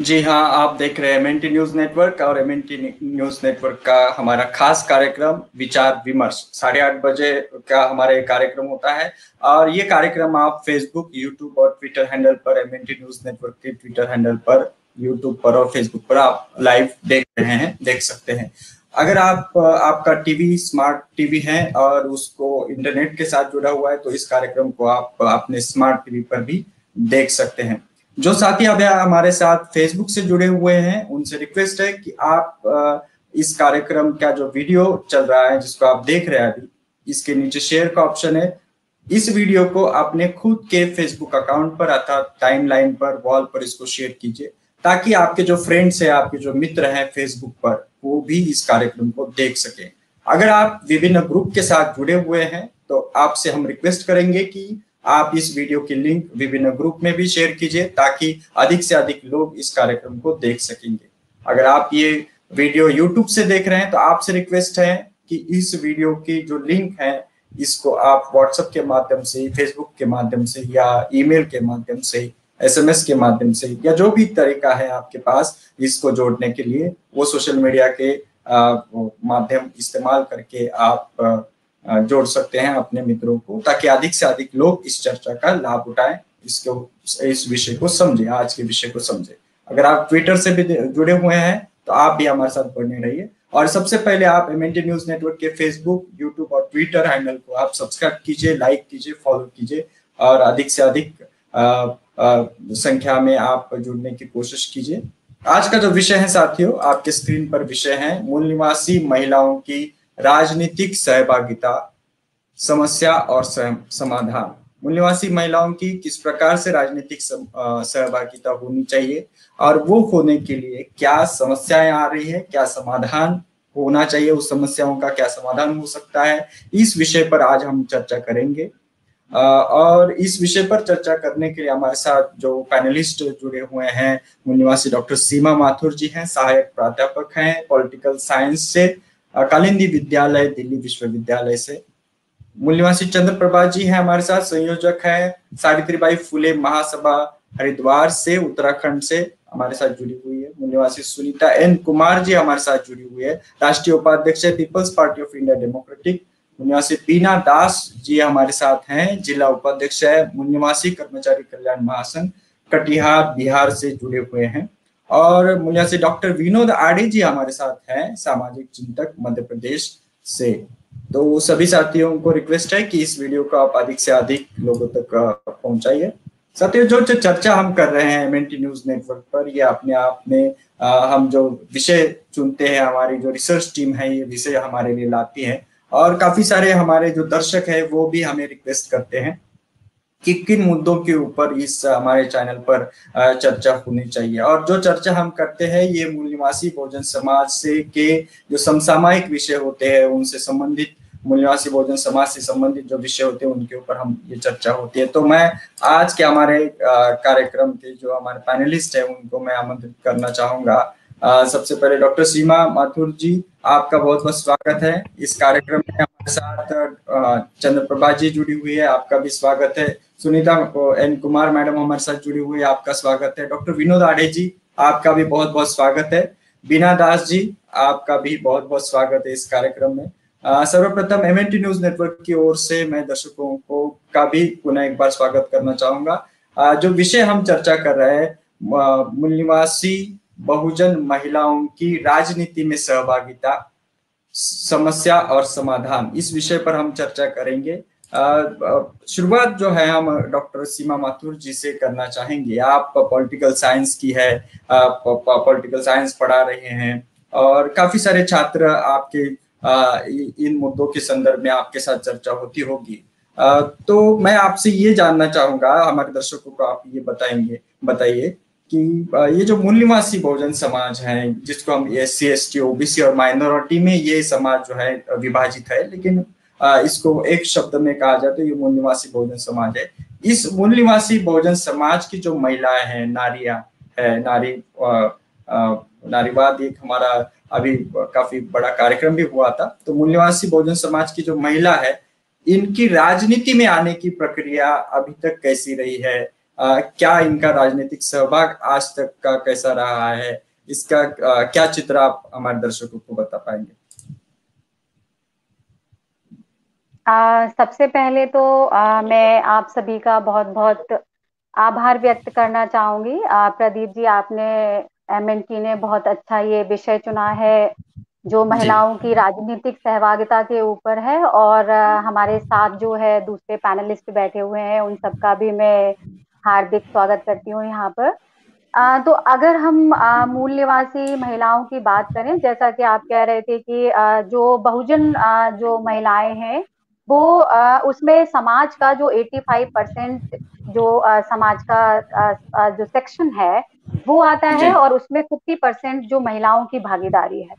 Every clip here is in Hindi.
जी हाँ, आप देख रहे हैं एमएनटी न्यूज नेटवर्क और एमएनटी न्यूज नेटवर्क का हमारा खास कार्यक्रम विचार विमर्श 8:30 बजे का हमारा ये कार्यक्रम होता है। और ये कार्यक्रम आप फेसबुक, यूट्यूब और ट्विटर हैंडल पर, एमएनटी न्यूज नेटवर्क के ट्विटर हैंडल पर, यूट्यूब पर और फेसबुक पर आप लाइव देख रहे हैं, देख सकते हैं। अगर आपका टीवी स्मार्ट टीवी है और उसको इंटरनेट के साथ जुड़ा हुआ है तो इस कार्यक्रम को आप अपने स्मार्ट टीवी पर भी देख सकते हैं। जो साथी अभी हमारे साथ फेसबुक से जुड़े हुए हैं उनसे रिक्वेस्ट है कि आप इस कार्यक्रम का जो वीडियो चल रहा है जिसको आप देख रहे हैं अभी, इसके नीचे शेयर का ऑप्शन है। इस वीडियो को अपने खुद के फेसबुक अकाउंट पर अर्थात टाइमलाइन पर, वॉल पर इसको शेयर कीजिए ताकि आपके जो फ्रेंड्स हैं, आपके जो मित्र हैं फेसबुक पर, वो भी इस कार्यक्रम को देख सकें। अगर आप विभिन्न ग्रुप के साथ जुड़े हुए हैं तो आपसे हम रिक्वेस्ट करेंगे कि आप इस वीडियो की लिंक विभिन्न ग्रुप में भी शेयर कीजिए ताकि अधिक से अधिक लोग इस कार्यक्रम को देख सकेंगे। अगर आप ये वीडियो यूट्यूब से देख रहे हैं तो आपसे रिक्वेस्ट है कि इस वीडियो की जो लिंक है इसको आप व्हाट्सएप के माध्यम से, फेसबुक के माध्यम से या ईमेल के माध्यम से, एसएमएस के माध्यम से या जो भी तरीका है आपके पास इसको जोड़ने के लिए, वो सोशल मीडिया के माध्यम इस्तेमाल करके आप जोड़ सकते हैं अपने मित्रों को ताकि अधिक से अधिक लोग इस चर्चा का लाभ उठाएं, इस विषय को समझें, आज के विषय को समझें। अगर आप ट्विटर से भी जुड़े हुए हैं तो आप भी हमारे साथ बने रहिए। और सबसे पहले आप एमएनटी न्यूज नेटवर्क के फेसबुक, यूट्यूब और ट्विटर हैंडल को आप सब्सक्राइब कीजिए, लाइक कीजिए, फॉलो कीजिए और अधिक से अधिक संख्या में आप जुड़ने की कोशिश कीजिए। आज का जो विषय है साथियों, आपके स्क्रीन पर विषय है मूल निवासी महिलाओं की राजनीतिक सहभागिता, समस्या और समाधान। मूल निवासी महिलाओं की किस प्रकार से राजनीतिक सहभागिता होनी चाहिए और वो होने के लिए क्या समस्याएं आ रही है, क्या समाधान होना चाहिए, उस समस्याओं का क्या समाधान हो सकता है, इस विषय पर आज हम चर्चा करेंगे। और इस विषय पर चर्चा करने के लिए हमारे साथ जो पैनलिस्ट जुड़े हुए हैं, मूल निवासी डॉक्टर सीमा माथुर जी हैं, सहायक प्राध्यापक हैं पॉलिटिकल साइंस से, कालिंदी विद्यालय दिल्ली विश्वविद्यालय से। मूल निवासी चंद्र प्रभा जी हैं हमारे साथ, संयोजक हैं सावित्रीबाई फुले महासभा हरिद्वार से, उत्तराखंड से हमारे साथ जुड़ी हुई है। मूल निवासी सुनीता एन कुमार जी हमारे साथ जुड़ी हुई है, राष्ट्रीय उपाध्यक्ष है People's party of India democratic. मूल निवासी बीना दास जी हमारे साथ हैं, जिला उपाध्यक्ष है मूल निवासी कर्मचारी कल्याण महासंघ कटिहार बिहार से जुड़े हुए हैं। और मूल निवासी डॉक्टर विनोद आडे जी हमारे साथ हैं, सामाजिक चिंतक मध्य प्रदेश से। तो सभी साथियों को रिक्वेस्ट है कि इस वीडियो को आप अधिक से अधिक लोगों तक पहुंचाइए। साथियों, जो चर्चा हम कर रहे हैं एमएनटी न्यूज नेटवर्क पर, ये अपने आप में हम जो विषय चुनते हैं, हमारी जो रिसर्च टीम है ये विषय हमारे लिए लाती है और काफी सारे हमारे जो दर्शक है वो भी हमें रिक्वेस्ट करते हैं कि किन मुद्दों के ऊपर इस हमारे चैनल पर चर्चा होनी चाहिए। और जो चर्चा हम करते हैं ये मूल निवासी बहुजन समाज से के जो समसामयिक विषय होते हैं उनसे संबंधित, मूल निवासी बहुजन समाज से संबंधित जो विषय होते हैं उनके ऊपर हम ये चर्चा होती है। तो मैं आज के हमारे कार्यक्रम के जो हमारे पैनलिस्ट है उनको मैं आमंत्रित करना चाहूंगा। सबसे पहले डॉक्टर सीमा माथुर जी, आपका बहुत बहुत स्वागत है इस कार्यक्रम में। हमारे साथ चंद्र प्रभा जी जुड़ी हुई है, आपका भी स्वागत है। सुनीता एन कुमार मैडम हमारे साथ जुड़ी हुई है, आपका स्वागत है। डॉक्टर विनोद आडे जी, आपका भी बहुत बहुत स्वागत है। बीना दास जी, आपका भी बहुत बहुत स्वागत है इस कार्यक्रम में। सर्वप्रथम एमएनटी न्यूज नेटवर्क की ओर से मैं दर्शकों को का भी पुनः एक बार स्वागत करना चाहूंगा। जो विषय हम चर्चा कर रहे हैं, मूल निवासी बहुजन महिलाओं की राजनीति में सहभागिता, समस्या और समाधान, इस विषय पर हम चर्चा करेंगे। शुरुआत जो है हम डॉक्टर सीमा माथुर जी से करना चाहेंगे। आप पॉलिटिकल साइंस की है, पॉलिटिकल साइंस पढ़ा रहे हैं और काफी सारे छात्र आपके इन मुद्दों के संदर्भ में आपके साथ चर्चा होती होगी। तो मैं आपसे ये जानना चाहूंगा, हमारे दर्शकों को आप ये बताइए कि ये जो मूल निवासी बहुजन समाज है जिसको हम SC ST OBC और माइनॉरिटी में ये समाज जो है विभाजित है, लेकिन इसको एक शब्द में कहा जाए तो ये मूल निवासी बहुजन समाज है। इस मूल निवासी बहुजन समाज की जो महिलाएं हैं, नारियां है, नारीवाद एक हमारा अभी काफी बड़ा कार्यक्रम भी हुआ था। तो मूल निवासी बहुजन समाज की जो महिला है, इनकी राजनीति में आने की प्रक्रिया अभी तक कैसी रही है, क्या इनका राजनीतिक सहभाग आज तक का कैसा रहा है, इसका क्या चित्र आप हमारे दर्शकों को बता पाएंगे? सबसे पहले तो मैं आप सभी का बहुत बहुत आभार व्यक्त करना चाहूंगी। प्रदीप जी, आपने एमएनटी ने बहुत अच्छा ये विषय चुना है जो जी महिलाओं की राजनीतिक सहभागिता के ऊपर है। और हमारे साथ जो है दूसरे पैनलिस्ट बैठे हुए हैं, उन सबका भी मैं हार्दिक स्वागत करती हूँ यहाँ पर। तो अगर हम मूल निवासी महिलाओं की बात करें, जैसा कि आप कह रहे थे कि जो बहुजन जो महिलाएं हैं वो उसमें समाज का जो 85% जो समाज का जो सेक्शन है वो आता जी है, और उसमें 50% जो महिलाओं की भागीदारी है।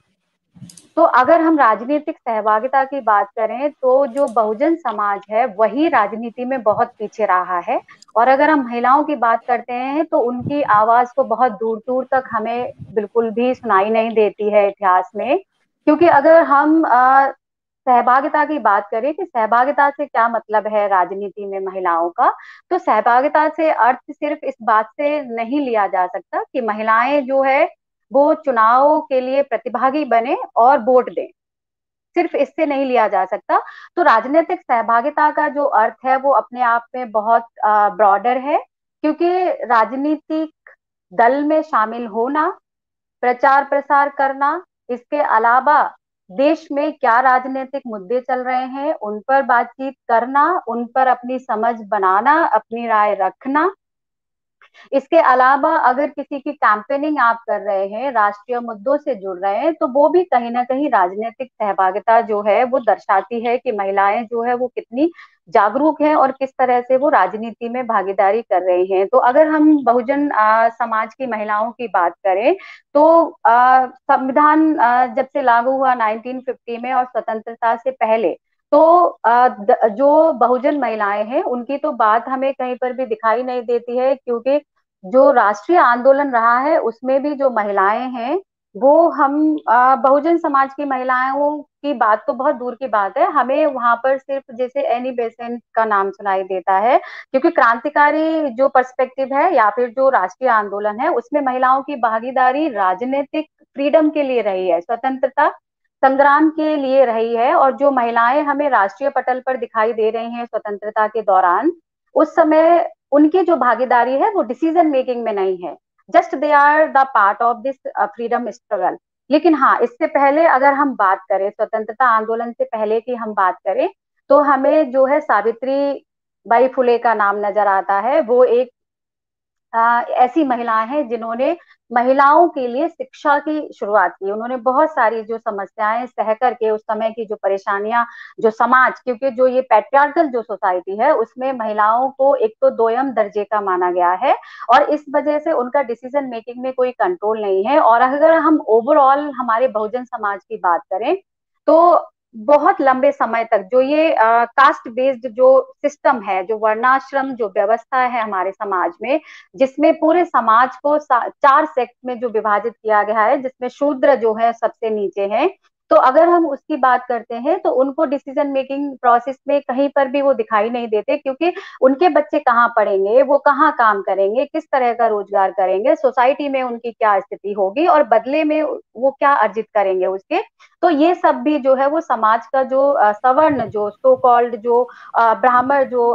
तो अगर हम राजनीतिक सहभागिता की बात करें तो जो बहुजन समाज है वही राजनीति में बहुत पीछे रहा है। और अगर हम महिलाओं की बात करते हैं तो उनकी आवाज तो बहुत दूर दूर तक हमें बिल्कुल भी सुनाई नहीं देती है इतिहास में। क्योंकि अगर हम सहभागिता की बात करें कि सहभागिता से क्या मतलब है राजनीति में महिलाओं का, तो सहभागिता से अर्थ सिर्फ इस बात से नहीं लिया जा सकता कि महिलाएं जो है वो चुनाव के लिए प्रतिभागी बने और वोट दें, सिर्फ इससे नहीं लिया जा सकता। तो राजनीतिक सहभागिता का जो अर्थ है वो अपने आप में बहुत ब्रॉडर है। क्योंकि राजनीतिक दल में शामिल होना, प्रचार प्रसार करना, इसके अलावा देश में क्या राजनीतिक मुद्दे चल रहे हैं उन पर बातचीत करना, उन पर अपनी समझ बनाना, अपनी राय रखना। इसके अलावा अगर किसी की कैंपेनिंग आप कर रहे हैं, राष्ट्रीय मुद्दों से जुड़ रहे हैं, तो वो भी कहीं ना कहीं राजनीतिक सहभागिता जो है वो दर्शाती है कि महिलाएं जो है वो कितनी जागरूक हैं और किस तरह से वो राजनीति में भागीदारी कर रही हैं। तो अगर हम बहुजन समाज की महिलाओं की बात करें तो संविधान जब से लागू हुआ 1950 में और स्वतंत्रता से पहले, तो जो बहुजन महिलाएं हैं उनकी तो बात हमें कहीं पर भी दिखाई नहीं देती है। क्योंकि जो राष्ट्रीय आंदोलन रहा है उसमें भी जो महिलाएं हैं वो हम बहुजन समाज की महिलाओं की बात तो बहुत दूर की बात है, हमें वहां पर सिर्फ जैसे एनी बेसेंट का नाम सुनाई देता है। क्योंकि क्रांतिकारी जो पर्सपेक्टिव है या फिर जो राष्ट्रीय आंदोलन है उसमें महिलाओं की भागीदारी राजनीतिक फ्रीडम के लिए रही है, स्वतंत्रता संग्राम के लिए रही है। और जो महिलाएं हमें राष्ट्रीय पटल पर दिखाई दे रही हैं स्वतंत्रता के दौरान, उस समय उनकी जो भागीदारी है वो डिसीजन मेकिंग में नहीं है, just they are the part of this freedom struggle. लेकिन हाँ, इससे पहले अगर हम बात करें, स्वतंत्रता आंदोलन से पहले की हम बात करें, तो हमें जो है सावित्री बाई फुले का नाम नजर आता है। वो एक ऐसी महिलाएं हैं जिन्होंने महिलाओं के लिए शिक्षा की शुरुआत की। उन्होंने बहुत सारी जो समस्याएं सह करके, उस समय की जो परेशानियां, जो समाज, क्योंकि जो ये पैट्रियार्कल जो सोसाइटी है उसमें महिलाओं को एक तो दोयम दर्जे का माना गया है, और इस वजह से उनका डिसीजन मेकिंग में कोई कंट्रोल नहीं है। और अगर हम ओवरऑल हमारे बहुजन समाज की बात करें तो बहुत लंबे समय तक जो ये कास्ट बेस्ड जो सिस्टम है, जो वर्णाश्रम जो व्यवस्था है हमारे समाज में, जिसमें पूरे समाज को चार सेक्ट में जो विभाजित किया गया है, जिसमें शूद्र जो है सबसे नीचे है, तो अगर हम उसकी बात करते हैं तो उनको डिसीजन मेकिंग प्रोसेस में कहीं पर भी वो दिखाई नहीं देते। क्योंकि उनके बच्चे कहाँ पढ़ेंगे, वो कहाँ काम करेंगे, किस तरह का रोजगार करेंगे, सोसाइटी में उनकी क्या स्थिति होगी और बदले में वो क्या अर्जित करेंगे उसके। तो ये सब भी जो है वो समाज का जो सवर्ण जो सो कॉल्ड जो ब्राह्मण जो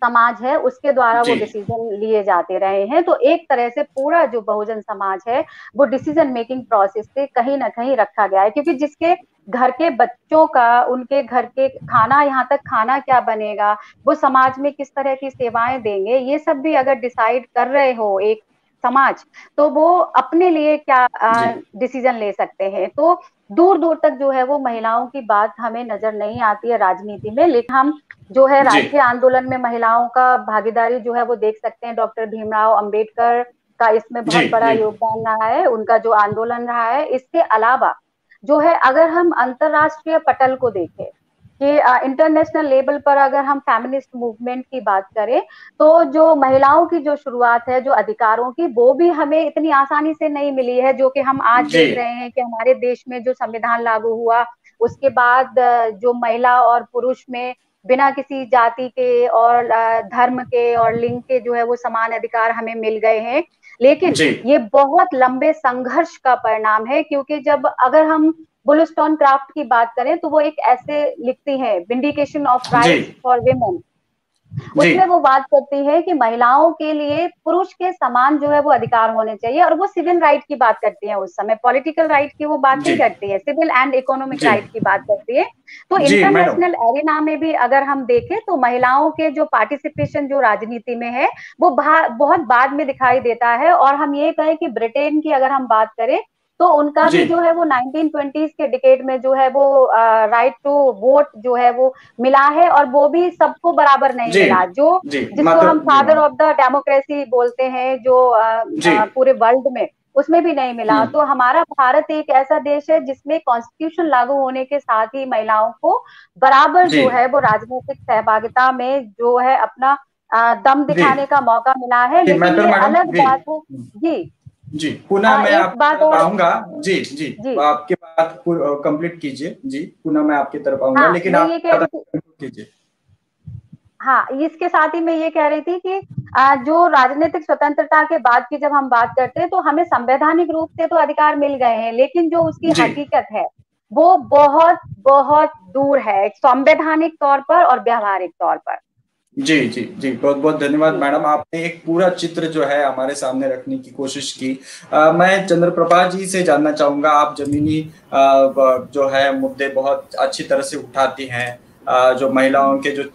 समाज है उसके द्वारा वो जी डिसीजन लिए जाते रहे हैं। तो एक तरह से पूरा जो बहुजन समाज है वो डिसीजन मेकिंग प्रोसेस से कहीं ना कहीं रखा गया है। क्योंकि जिसके घर के बच्चों का, उनके घर के खाना, यहाँ तक खाना क्या बनेगा, वो समाज में किस तरह की सेवाएं देंगे, ये सब भी अगर डिसाइड कर रहे हो एक समाज, तो वो अपने लिए क्या जी डिसीजन ले सकते हैं। तो दूर दूर तक जो है वो महिलाओं की बात हमें नजर नहीं आती है राजनीति में। लेकिन हम जो है जी राष्ट्रीय आंदोलन में महिलाओं का भागीदारी जो है वो देख सकते हैं। डॉक्टर भीमराव अंबेडकर का इसमें जी बहुत बड़ा जी योगदान रहा है, उनका जो आंदोलन रहा है। इसके अलावा जो है अगर हम अंतरराष्ट्रीय पटल को देखें कि इंटरनेशनल लेवल पर अगर हम फेमिनिस्ट मूवमेंट की बात करें, तो जो महिलाओं की जो शुरुआत है जो अधिकारों की, वो भी हमें इतनी आसानी से नहीं मिली है। जो कि हम आज जी देख रहे हैं कि हमारे देश में जो संविधान लागू हुआ उसके बाद जो महिला और पुरुष में बिना किसी जाति के और धर्म के और लिंग के जो है वो समान अधिकार हमें मिल गए हैं। लेकिन जी ये बहुत लंबे संघर्ष का परिणाम है, क्योंकि जब अगर हम वुllस्टोनक्राफ्ट की बात करें तो वो एक ऐसे लिखती है, विंडिकेशन ऑफ जी राइट्स फॉर विमेन। जी उसमें वो बात करती है कि महिलाओं के लिए पुरुष के समान जो है वो अधिकार होने चाहिए, और वो सिविल राइट की बात करती है, उस समय पॉलिटिकल राइट की वो बात जी नहीं करती है, सिविल एंड इकोनॉमिक जी राइट की बात करती है। तो जी मैडम। इंटरनेशनल एरिना में भी अगर हम देखें तो महिलाओं के जो पार्टिसिपेशन जो राजनीति में है वो बहुत बाद में दिखाई देता है। और हम ये कहें कि ब्रिटेन की अगर हम बात करें तो उनका जी भी जो है वो 1920s के डिकेड में जो है वो राइट टू वोट जो है वो मिला है, और वो भी सबको बराबर नहीं जी मिला। जो जी जिसको हम मतलब जी father madam. Of the democracy बोलते हैं, जो जी पूरे वर्ल्ड में, उसमें भी नहीं मिला। हम्म तो हमारा भारत एक ऐसा देश है जिसमें कॉन्स्टिट्यूशन लागू होने के साथ ही महिलाओं को बराबर जी जो है वो राजनीतिक सहभागिता में जो है अपना दम जी दिखाने का मौका मिला है। जी लेकिन मैटर ये मैडम अलग जी बात है। जी। जी पुनः मैं एक आपकी बात तरफ और। आऊंगा। जी जी जी। आपकी बात कंप्लीट कीजिए। जी पुनः मैं आपकी तरफ आऊंगा, हाँ, लेकिन मैं आप ये कह रही थी। conclude कीजिए। हाँ, इसके साथ ही मैं ये कह रही थी कि जो राजनीतिक स्वतंत्रता के बाद की जब हम बात करते हैं तो हमें संवैधानिक रूप से तो अधिकार मिल गए हैं, लेकिन जो उसकी जी हकीकत है वो बहुत बहुत दूर है, संवैधानिक तौर पर और व्यावहारिक तौर पर। जी जी जी बहुत बहुत धन्यवाद जी। मैडम, आपने एक पूरा चित्र जो है हमारे सामने रखने की कोशिश की। मैं चंद्रप्रभा जी से जानना चाहूंगा, आप जमीनी जो है मुद्दे बहुत अच्छी तरह से उठाती हैं। जो महिलाओं के जो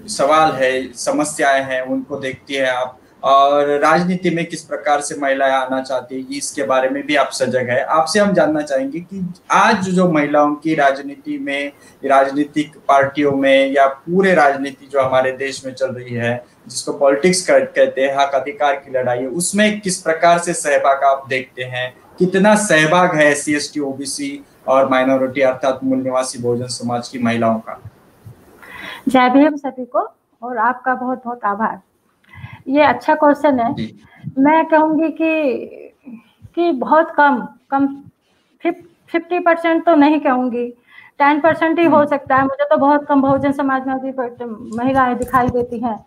सवाल है, समस्याएं हैं, उनको देखती है आप, और राजनीति में किस प्रकार से महिलाएं आना चाहती है इसके बारे में भी आप सजग है। आपसे हम जानना चाहेंगे कि आज जो महिलाओं की राजनीति में, राजनीतिक पार्टियों में, या पूरे राजनीति जो हमारे देश में चल रही है, जिसको पॉलिटिक्स कहते हैं, हक अधिकार की लड़ाई है, उसमें किस प्रकार से सहभाग आप देखते हैं? कितना सहभाग है SC ST OBC और माइनॉरिटी अर्थात मूल निवासी बहुजन समाज की महिलाओं का? जय भीम सभी को, और आपका बहुत बहुत आभार। ये अच्छा क्वेश्चन है। मैं कहूँगी कि बहुत कम कम 50% तो नहीं कहूँगी, 10% ही हो सकता है। मुझे तो बहुत कम बहुजन समाज में भी महिलाएं दिखाई देती हैं।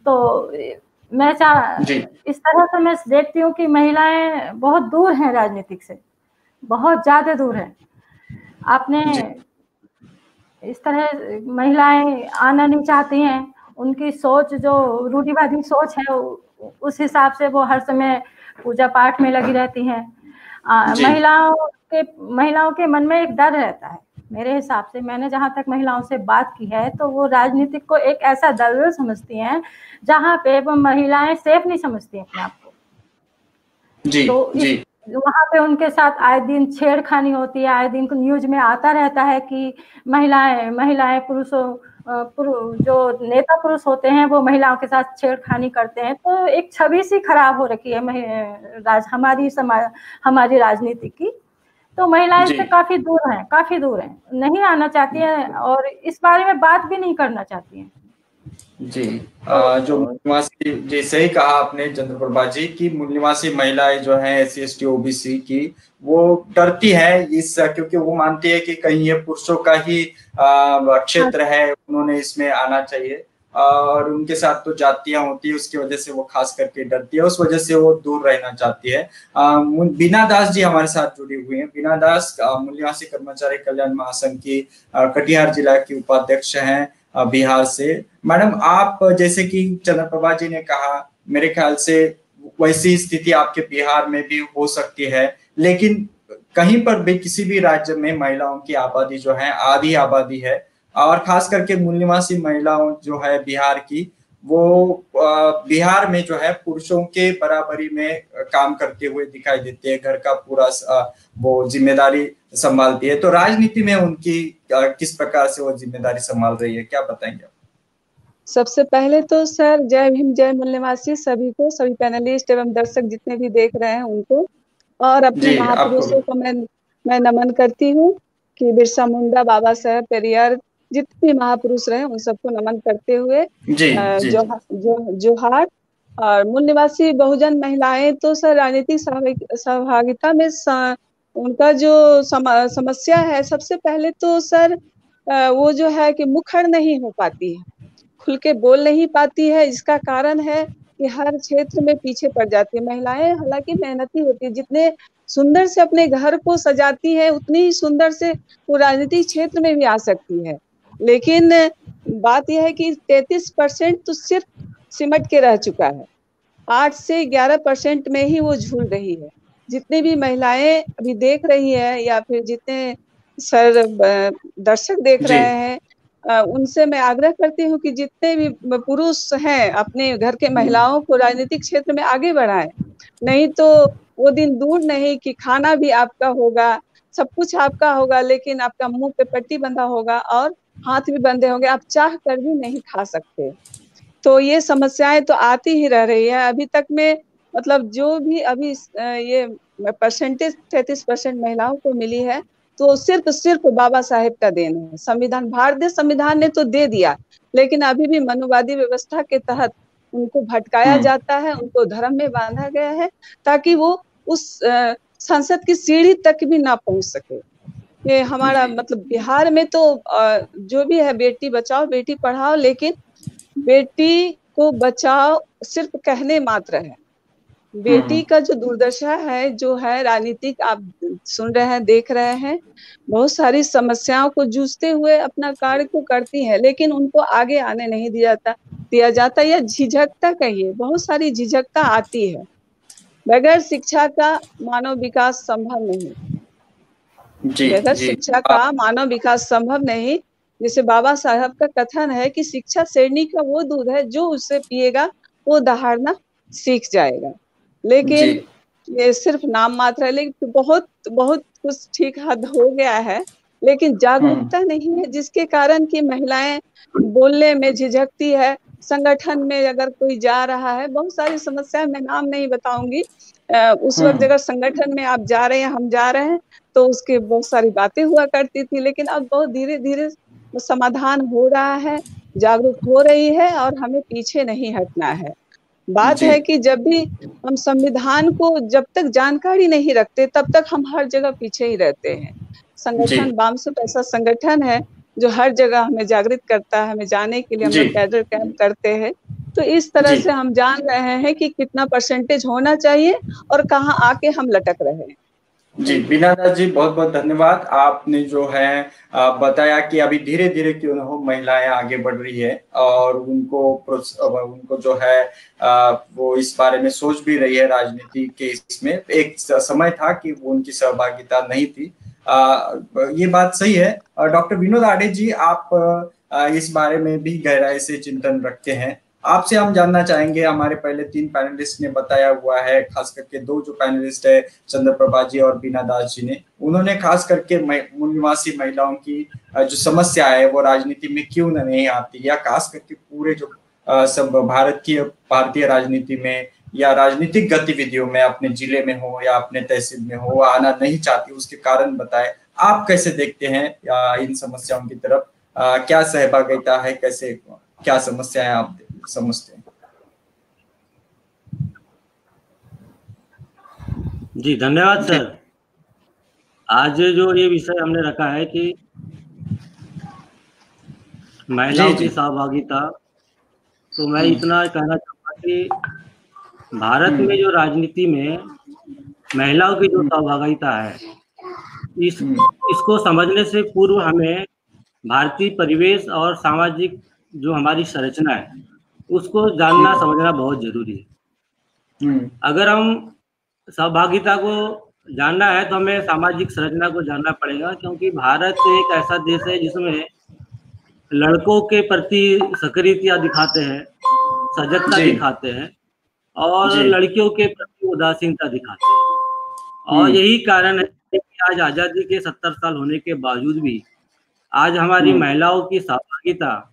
तो मैं इस तरह से मैं देखती हूँ कि महिलाएं बहुत दूर हैं राजनीतिक से, बहुत ज्यादा दूर हैं। आपने इस तरह महिलाएं आना नहीं चाहती हैं, उनकी सोच जो रूढ़िवादी सोच है उस हिसाब से वो हर समय पूजा पाठ में लगी रहती हैं। महिलाओं के मन में एक डर रहता है। मेरे हिसाब से, मैंने जहाँ तक महिलाओं से बात की है तो वो राजनीतिक को एक ऐसा दलदल समझती हैं जहाँ पे वो महिलाएं सेफ नहीं समझती अपने आप को। जी, तो जी। वहाँ पे उनके साथ आए दिन छेड़खानी होती है, आए दिन न्यूज में आता रहता है कि महिलाएं जो नेता पुरुष होते हैं वो महिलाओं के साथ छेड़खानी करते हैं। तो एक छवि सी खराब हो रखी है हमारी राजनीति की। तो महिलाएं इससे काफी दूर हैं, नहीं आना चाहती हैं और इस बारे में बात भी नहीं करना चाहती हैं। जी जो मूलनिवासी, जैसे ही कहा आपने चंद्रप्रभा जी की, मूलनिवासी महिलाएं जो हैं SC ST OBC की, वो डरती है क्योंकि वो मानती है कि कहीं ये पुरुषों का ही क्षेत्र है, उन्होंने इसमें आना चाहिए, और उनके साथ तो जातियां होती है, उसकी वजह से वो खास करके डरती है, उस वजह से वो दूर रहना चाहती है। बीना दास जी हमारे साथ जुड़ी हुई हैं। बीना दास मूलनिवासी कर्मचारी कल्याण महासंघ की कटिहार जिला की उपाध्यक्ष हैं बिहार से। मैडम, आप जैसे कि चंद्रप्रभा जी ने कहा, मेरे ख्याल से वैसी स्थिति आपके बिहार में भी हो सकती है, लेकिन कहीं पर भी किसी भी राज्य में महिलाओं की आबादी जो है आधी आबादी है, और खास करके मूल निवासी महिलाओं जो है बिहार की, वो बिहार में जो है पुरुषों के बराबरी में काम करते हुए दिखाई देते हैं, घर का पूरा वो जिम्मेदारी संभालती है। तो राजनीति में उनकी किस प्रकार से वो जिम्मेदारी संभाल रही है, क्या बताएंगे आप? सबसे पहले तो सर जय भीम, जय मूल निवासी सभी को, सभी पैनलिस्ट एवं दर्शक जितने भी देख रहे हैं उनको, और अपने महापुरुषों को मैं नमन करती हूँ कि बिरसा मुंडा, बाबा साहेब, पेरियार, जितने भी महापुरुष रहे उन सबको नमन करते हुए जोहार। और मूल निवासी बहुजन महिलाएं तो सर राजनीतिक सहभागिता में उनका जो समस्या है, सबसे पहले तो सर वो जो है कि मुखर नहीं हो पाती है, खुल के बोल नहीं पाती है। इसका कारण है कि हर क्षेत्र में पीछे पड़ जाती है महिलाएं। हालांकि मेहनती होती है, जितने सुंदर से अपने घर को सजाती है उतनी ही सुंदर से वो राजनीतिक क्षेत्र में भी आ सकती है। लेकिन बात यह है कि 33% तो सिर्फ सिमट के रह चुका है, 8 से 11% में ही वो झूल रही है। जितनी भी महिलाएं अभी देख रही है या फिर जितने दर्शक देख रहे हैं, उनसे मैं आग्रह करती हूँ कि जितने भी पुरुष हैं अपने घर के महिलाओं को राजनीतिक क्षेत्र में आगे बढ़ाएं। नहीं तो वो दिन दूर नहीं कि खाना भी आपका होगा, सब कुछ आपका होगा, लेकिन आपका मुंह पे पट्टी बंधा होगा और हाथ भी बंधे होंगे, आप चाह कर भी नहीं खा सकते। तो ये समस्याएं तो आती ही रह रही है। अभी तक में मतलब जो भी अभी ये परसेंटेज 33% महिलाओं को मिली है, तो सिर्फ बाबा साहेब का देन है। संविधान, भारतीय संविधान ने तो दे दिया, लेकिन अभी भी मनुवादी व्यवस्था के तहत उनको भटकाया जाता है, उनको धर्म में बांधा गया है ताकि वो उस संसद की सीढ़ी तक भी ना पहुंच सके। ये हमारा मतलब बिहार में तो जो भी है बेटी बचाओ बेटी पढ़ाओ, लेकिन बेटी को बचाओ सिर्फ कहने मात्र है। बेटी का जो दुर्दशा है, जो है राजनीतिक, आप सुन रहे हैं, देख रहे हैं, बहुत सारी समस्याओं को जूझते हुए अपना कार्य को करती है, लेकिन उनको आगे आने नहीं दिया जाता या झिझकता कहिए, बहुत सारी झिझकता आती है। बगैर शिक्षा का मानव विकास संभव नहीं। बगैर शिक्षा का मानव विकास संभव नहीं। जैसे बाबा साहब का कथन है कि शिक्षा शेरनी का वो दूध है, जो उसे पिएगा वो दहाड़ना सीख जाएगा। लेकिन ये सिर्फ नाम मात्र है, लेकिन बहुत बहुत कुछ ठीक हद हो गया है, लेकिन जागरूकता नहीं है, जिसके कारण कि महिलाएं बोलने में झिझकती है। संगठन में अगर कोई जा रहा है, बहुत सारी समस्याएं, मैं नाम नहीं बताऊंगी। उस वक्त अगर संगठन में आप जा रहे हैं, हम जा रहे हैं, तो उसके बहुत सारी बातें हुआ करती थी, लेकिन अब बहुत धीरे धीरे समाधान हो रहा है, जागरूक हो रही है और हमें पीछे नहीं हटना है। बात है कि जब भी हम संविधान को जब तक जानकारी नहीं रखते, तब तक हम हर जगह पीछे ही रहते हैं। संगठन बामसुफ ऐसा संगठन है जो हर जगह हमें जागृत करता है, हमें जाने के लिए हम लोग कैडर कैंप करते हैं। तो इस तरह से हम जान रहे हैं कि कितना परसेंटेज होना चाहिए और कहाँ आके हम लटक रहे हैं। जी बीना दास जी, बहुत बहुत धन्यवाद। आपने जो है बताया कि अभी धीरे धीरे क्यों न हो महिलाएं आगे बढ़ रही है और उनको जो है वो इस बारे में सोच भी रही है राजनीति के। इसमें एक समय था कि वो उनकी सहभागिता नहीं थी। ये बात सही है। डॉक्टर विनोद आडे जी, आप इस बारे में भी गहराई से चिंतन रखते हैं। आपसे हम जानना चाहेंगे, हमारे पहले 3 पैनलिस्ट ने बताया हुआ है, खास करके 2 जो पैनलिस्ट है चंद्रप्रभा जी और बीना दास जी ने, उन्होंने खास करके मूल निवासी महिलाओं की जो समस्या है वो राजनीति में क्यों नहीं आती, या खास करके पूरे जो सब भारतीय राजनीति में या राजनीतिक गतिविधियों में अपने जिले में हो या अपने तहसील में हो आना नहीं चाहती, उसके कारण बताए। आप कैसे देखते हैं इन समस्याओं की तरफ? क्या सहभागिता है, कैसे क्या समस्याएं आप समझते हैं? जी धन्यवाद सर। आज जो ये विषय हमने रखा है कि महिलाओं की सहभागिता, तो मैं इतना कहना चाहूँगा कि भारत में जो राजनीति में महिलाओं की जो सहभागिता है, इसको समझने से पूर्व हमें भारतीय परिवेश और सामाजिक जो हमारी संरचना है उसको जानना समझना बहुत जरूरी है। अगर हम सहभागिता को जानना है तो हमें सामाजिक संरचना को जानना पड़ेगा, क्योंकि भारत एक ऐसा देश है जिसमें लड़कों के प्रति सक्रियता दिखाते हैं, सजगता दिखाते हैं, और लड़कियों के प्रति उदासीनता दिखाते हैं। और यही कारण है कि आज आजादी के 70 साल होने के बावजूद भी आज हमारी महिलाओं की सहभागिता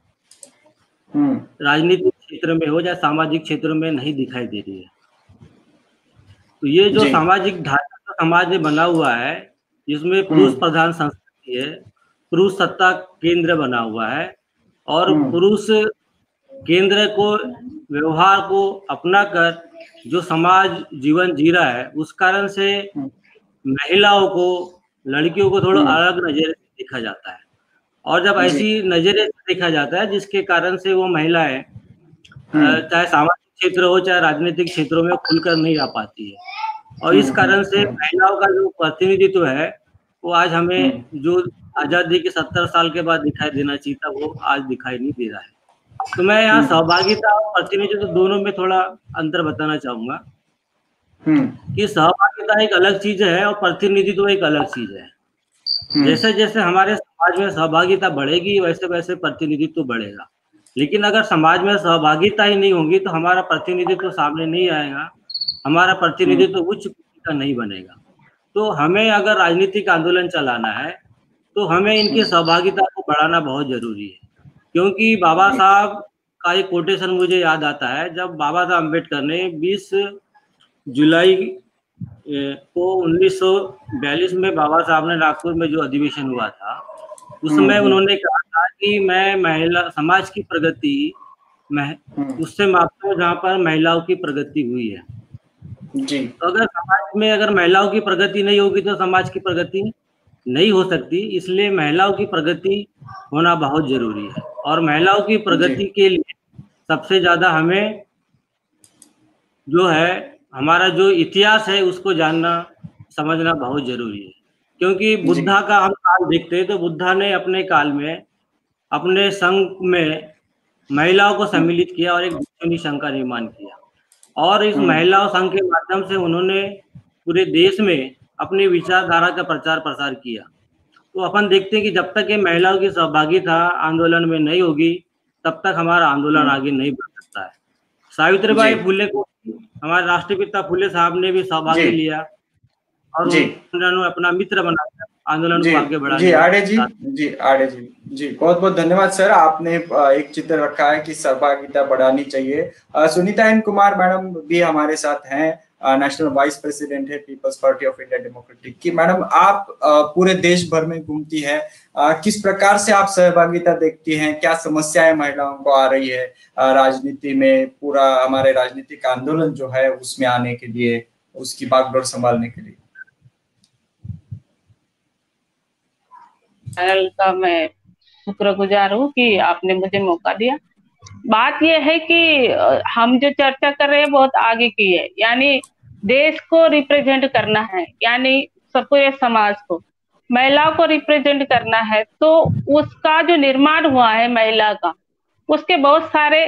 राजनीतिक क्षेत्र में हो या सामाजिक क्षेत्रों में नहीं दिखाई दे रही है। तो ये जो सामाजिक ढांचा समाज में बना हुआ है, जिसमें पुरुष प्रधान संस्कृति है, पुरुष सत्ता केंद्र बना हुआ है, और पुरुष केंद्र को व्यवहार को अपना कर जो समाज जीवन जी रहा है, उस कारण से महिलाओं को, लड़कियों को थोड़ा अलग नजर से देखा जाता है। और जब ऐसी नजरिए से देखा जाता है जिसके कारण से वो महिलाएं चाहे सामाजिक क्षेत्र हो चाहे राजनीतिक क्षेत्रों में खुलकर नहीं आ पाती है, और इस कारण से महिलाओं का जो प्रतिनिधित्व है वो आज हमें जो आजादी के 70 साल के बाद दिखाई देना चाहिए था वो आज दिखाई नहीं दे रहा है। तो मैं यहाँ सहभागिता और प्रतिनिधित्व दोनों में थोड़ा अंतर बताना चाहूंगा कि सहभागिता एक अलग चीज है और प्रतिनिधित्व एक अलग चीज है। जैसे जैसे हमारे समाज में सहभागिता बढ़ेगी वैसे वैसे प्रतिनिधित्व बढ़ेगा, लेकिन अगर समाज में सहभागिता ही नहीं होगी तो हमारा प्रतिनिधित्व सामने नहीं आएगा, हमारा प्रतिनिधित्व उच्च कोटि का नहीं बनेगा। तो हमें अगर राजनीतिक आंदोलन चलाना है तो हमें इनकी सहभागिता को बढ़ाना बहुत जरूरी है, क्योंकि बाबा साहब का एक कोटेशन मुझे याद आता है। जब बाबा साहब अम्बेडकर ने 20 जुलाई को 1942 में बाबा साहब ने नागपुर में जो अधिवेशन हुआ था उसमें उन्होंने कहा था कि मैं महिला समाज की प्रगति उससे मापता हूँ जहाँ पर महिलाओं की प्रगति हुई है जी। तो अगर समाज में अगर महिलाओं की प्रगति नहीं होगी तो समाज की प्रगति नहीं हो सकती, इसलिए महिलाओं की प्रगति होना बहुत जरूरी है। और महिलाओं की प्रगति के लिए सबसे ज्यादा हमें जो है हमारा जो इतिहास है उसको जानना समझना बहुत जरूरी है, क्योंकि बुद्धा का हम काल देखते हैं तो बुद्धा ने अपने काल में अपने संघ में महिलाओं को सम्मिलित किया और एक भिक्षुणी संघ का निर्माण किया, और इस महिलाओं संघ के माध्यम से उन्होंने पूरे देश में अपनी विचारधारा का प्रचार प्रसार किया। तो अपन देखते हैं कि जब तक ये महिलाओं की सहभागिता आंदोलन में नहीं होगी तब तक हमारा आंदोलन आगे नहीं बढ़ सकता है। सावित्रीबाई फुले को हमारे राष्ट्रपिता फुले साहब ने भी सहभागी लिया और उन्होंने अपना मित्र बनाकर आंदोलन को आगे बढ़ाया। जी आड़े जी बहुत बहुत धन्यवाद सर। आपने एक चित्र रखा है कि सहभागिता बढ़ानी चाहिए। सुनीता एन कुमार मैडम भी हमारे साथ हैं, नेशनल वाइस प्रेसिडेंट है People's party of India democratic की। मैडम आप पूरे देश भर में घूमती है, किस प्रकार से आप सहभागिता देखती हैं, क्या समस्याएं महिलाओं को आ रही है राजनीति में, पूरा हमारे राजनीतिक आंदोलन जो है उसमें आने के लिए, उसकी बागडोर संभालने के लिए? चैनल का मैं शुक्रगुजार हूँ कि आपने मुझे मौका दिया। बात यह है कि हम जो चर्चा कर रहे हैं बहुत आगे की है, यानी देश को रिप्रेजेंट करना है, यानी सब पूरे समाज को, महिलाओं को रिप्रेजेंट करना है। तो उसका जो निर्माण हुआ है महिला का, उसके बहुत सारे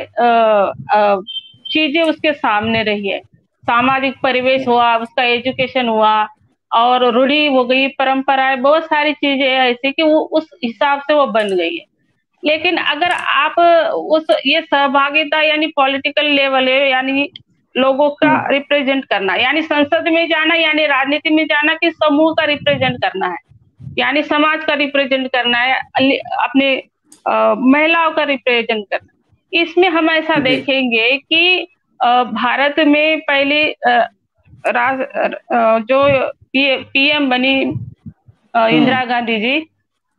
चीजें उसके सामने रही है। सामाजिक परिवेश हुआ, उसका एजुकेशन हुआ, और रूढ़ी हो गई, परंपराएं, बहुत सारी चीजें ऐसी कि वो उस हिसाब से वो बन गई है। लेकिन अगर आप ये सहभागिता यानी पॉलिटिकल लेवल है, यानी लोगों का रिप्रेजेंट करना, यानी संसद में जाना, यानी राजनीति में जाना कि समूह का रिप्रेजेंट करना है, यानी समाज का रिप्रेजेंट करना है, अपने महिलाओं का रिप्रेजेंट करना। इसमें हम ऐसा देखेंगे कि भारत में पहले जो पीएम बनी इंदिरा गांधी जी,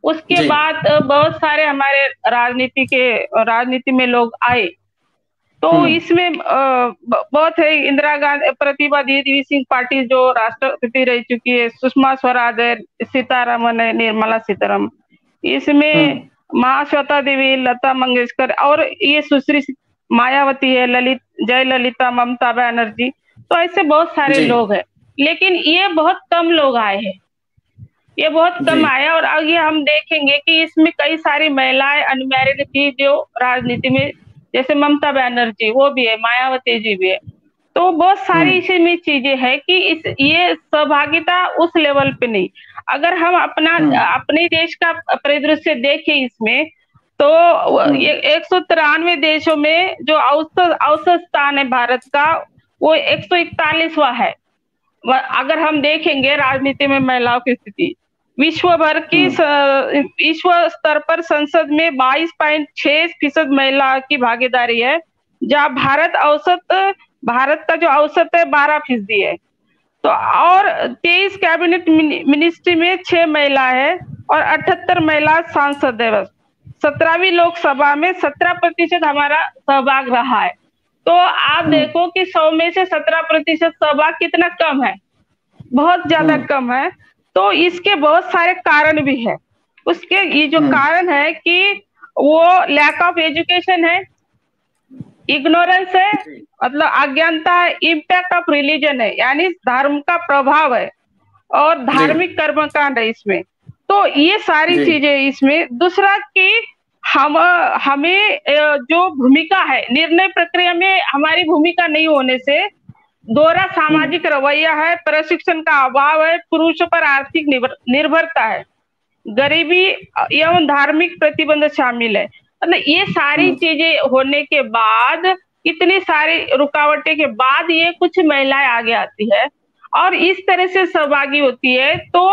उसके बाद बहुत सारे हमारे राजनीति में लोग आए। तो इसमें बहुत है, इंदिरा गांधी, प्रतिभा देवी सिंह पाटिल जो राष्ट्रपति रह चुकी है, सुषमा स्वराज है, सीतारमन है, निर्मला सीतारमन, इसमें महाश्वेता देवी, लता मंगेशकर, और ये सुश्री मायावती है, जयललिता, ममता बनर्जी, तो ऐसे बहुत सारे लोग हैं। लेकिन ये बहुत कम लोग आए हैं, ये बहुत कम आया। और आगे हम देखेंगे कि इसमें कई सारी महिलाएं अनमैरिड थी जो राजनीति में, जैसे ममता बनर्जी वो भी है, मायावती जी भी है। तो बहुत सारी इसमें चीजें हैं कि ये सहभागिता उस लेवल पे नहीं। अगर हम अपने देश का परिदृश्य देखें इसमें, तो ये 193 देशों में जो औसत स्थान है भारत का, वो 141वां है। अगर हम देखेंगे राजनीति में महिलाओं की स्थिति, विश्व भर की विश्व स्तर पर संसद में 22.6% महिला की भागीदारी है, जहाँ भारत का जो औसत है 12% है। तो और 23 कैबिनेट मिनिस्ट्री में 6 महिला है और 78 महिला सांसद है। बस 17वीं लोकसभा में 17% हमारा सहभाग रहा है। तो आप देखो कि 100 में से 17% सहभाग कितना कम है, बहुत ज्यादा कम है। तो इसके बहुत सारे कारण भी है। उसके ये जो कारण है कि वो लैक ऑफ एजुकेशन है, इग्नोरेंस है, मतलब अज्ञानता है, इम्पैक्ट ऑफ रिलीजन है, यानी धर्म का प्रभाव है, और धार्मिक कर्मकांड है इसमें। तो ये सारी चीजें इसमें। दूसरा कि हमें जो भूमिका है निर्णय प्रक्रिया में, हमारी भूमिका नहीं होने से दोहरा सामाजिक रवैया है, प्रशिक्षण का अभाव है, पुरुषों पर आर्थिक निर्भरता है, गरीबी एवं धार्मिक प्रतिबंध शामिल है। मतलब ये सारी चीजें होने के बाद, इतनी सारी रुकावटें के बाद ये कुछ महिलाएं आगे आती है और इस तरह से सहभागी होती है। तो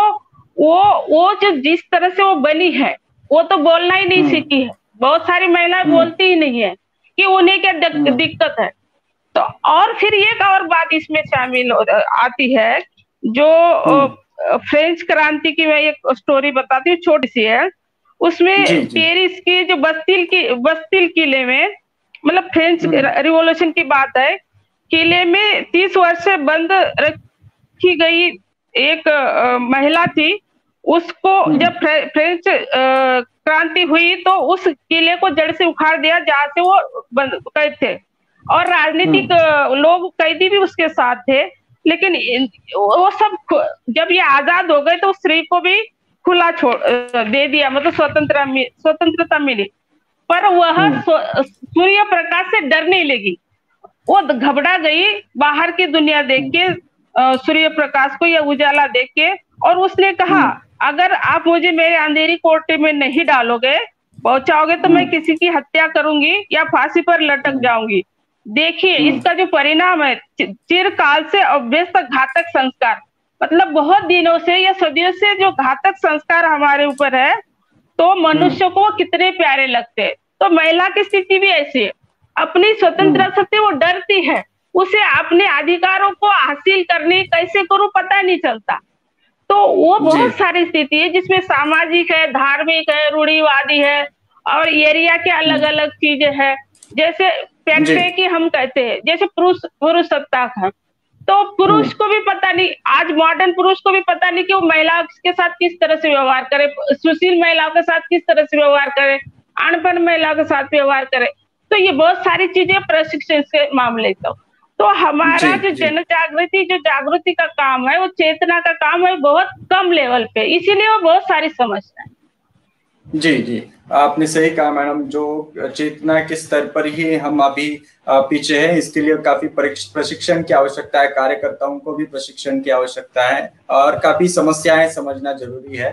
वो जो जिस तरह से वो बनी है, वो तो बोलना ही नहीं सीखी है। बहुत सारी महिलाएं बोलती ही नहीं है कि उन्हें क्या दिक्कत है। तो और फिर एक और बात इसमें शामिल आती है, जो फ्रेंच क्रांति की मैं एक स्टोरी बताती हूँ, छोटी सी है। उसमें पेरिस की जो बस्तिल किले में, मतलब फ्रेंच रिवॉल्यूशन की बात है, किले में 30 वर्ष से बंद रखी गई एक महिला थी। उसको जब फ्रेंच क्रांति हुई तो उस किले को जड़ से उखाड़ दिया जहाँ से वो कैद थे, और राजनीतिक लोग कैदी भी उसके साथ थे। लेकिन वो सब जब ये आजाद हो गए तो स्त्री को भी खुला दे दिया, मतलब स्वतंत्रता मिली। पर वह सूर्य प्रकाश से डरने लगी, वो घबरा गई बाहर की दुनिया देख के, सूर्य प्रकाश को या उजाला देख के, और उसने कहा अगर आप मुझे मेरे अंधेरी कोठरी में नहीं डालोगे, पहुंचाओगे, तो मैं किसी की हत्या करूंगी या फांसी पर लटक जाऊंगी। देखिए इसका जो परिणाम है, चिरकाल से अभ्यस्त घातक संस्कार, मतलब बहुत दिनों से या सदियों से जो घातक संस्कार हमारे ऊपर है, तो मनुष्य को कितने प्यारे लगते हैं। तो महिला की स्थिति भी ऐसी है, अपनी स्वतंत्रता से वो डरती है, उसे अपने अधिकारों को हासिल करने कैसे करूं पता नहीं चलता। तो वो बहुत सारी स्थिति है जिसमें सामाजिक है, धार्मिक है, रूढ़िवादी है, और एरिया के अलग अलग चीजें हैं। जैसे पैट्रियार्की हम कहते हैं, जैसे पुरुष सत्ता है, तो पुरुष को भी पता नहीं, आज मॉडर्न पुरुष को भी पता नहीं कि वो महिला के साथ किस तरह से व्यवहार करे, सुशील महिलाओं के साथ किस तरह से व्यवहार करे, अनपढ़ महिलाओं के साथ व्यवहार करे। तो ये बहुत सारी चीजें प्रशिक्षण के मामले तो हमारा जो जन जागृति, जो जागृति का काम है, वो चेतना का काम है बहुत कम लेवल पे, इसीलिए वो बहुत सारी समस्या है। जी, आपने सही कहा मैडम। जो चेतना के स्तर पर ही हम अभी पीछे हैं, इसके लिए काफी प्रशिक्षण की आवश्यकता है, कार्यकर्ताओं को भी प्रशिक्षण की आवश्यकता है, और काफी समस्याएं समझना जरूरी है।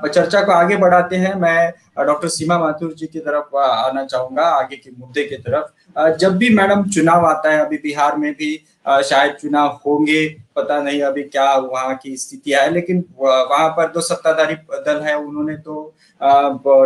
चर्चा को आगे बढ़ाते हैं। मैं डॉक्टर सीमा माथुर जी की तरफ आना चाहूंगा, आगे के मुद्दे की तरफ। जब भी मैडम चुनाव आता है, अभी बिहार में भी शायद चुनाव होंगे, पता नहीं अभी क्या वहाँ की स्थिति है, लेकिन वहां पर जो सत्ताधारी दल है उन्होंने तो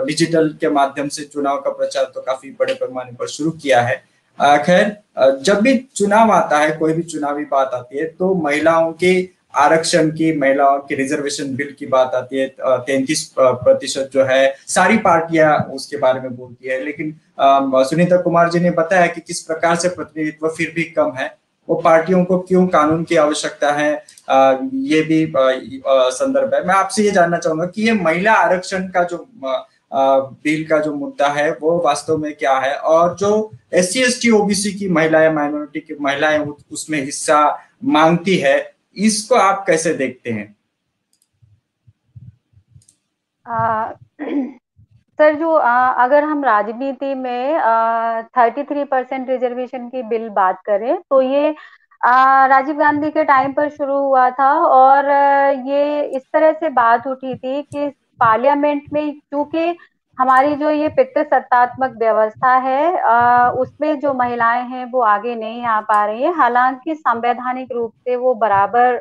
डिजिटल के माध्यम से चुनाव का प्रचार तो काफी बड़े पैमाने पर शुरू किया है। खैर, जब भी चुनाव आता है, कोई भी चुनावी बात आती है, तो महिलाओं के आरक्षण की, महिलाओं के रिजर्वेशन बिल की बात आती है। 33% जो है सारी पार्टियां उसके बारे में बोलती है, लेकिन सुनीता कुमार जी ने बताया कि किस प्रकार से प्रतिनिधित्व फिर भी कम है। वो पार्टियों को क्यों कानून की आवश्यकता है, ये भी संदर्भ है। मैं आपसे ये जानना चाहूंगा कि ये महिला आरक्षण का जो बिल का जो मुद्दा है वो वास्तव में क्या है, और जो SC ST OBC की महिलाएं, माइनॉरिटी की महिलाएं उसमें हिस्सा मांगती है, इसको आप कैसे देखते हैं? सर, जो अगर हम राजनीति में 33% रिजर्वेशन की बिल बात करें, तो ये राजीव गांधी के टाइम पर शुरू हुआ था, और ये इस तरह से बात उठी थी कि पार्लियामेंट में, चूंकि हमारी जो ये पितृसत्तात्मक व्यवस्था है, उसमें जो महिलाएं हैं वो आगे नहीं आ पा रही है। हालांकि संवैधानिक रूप से वो बराबर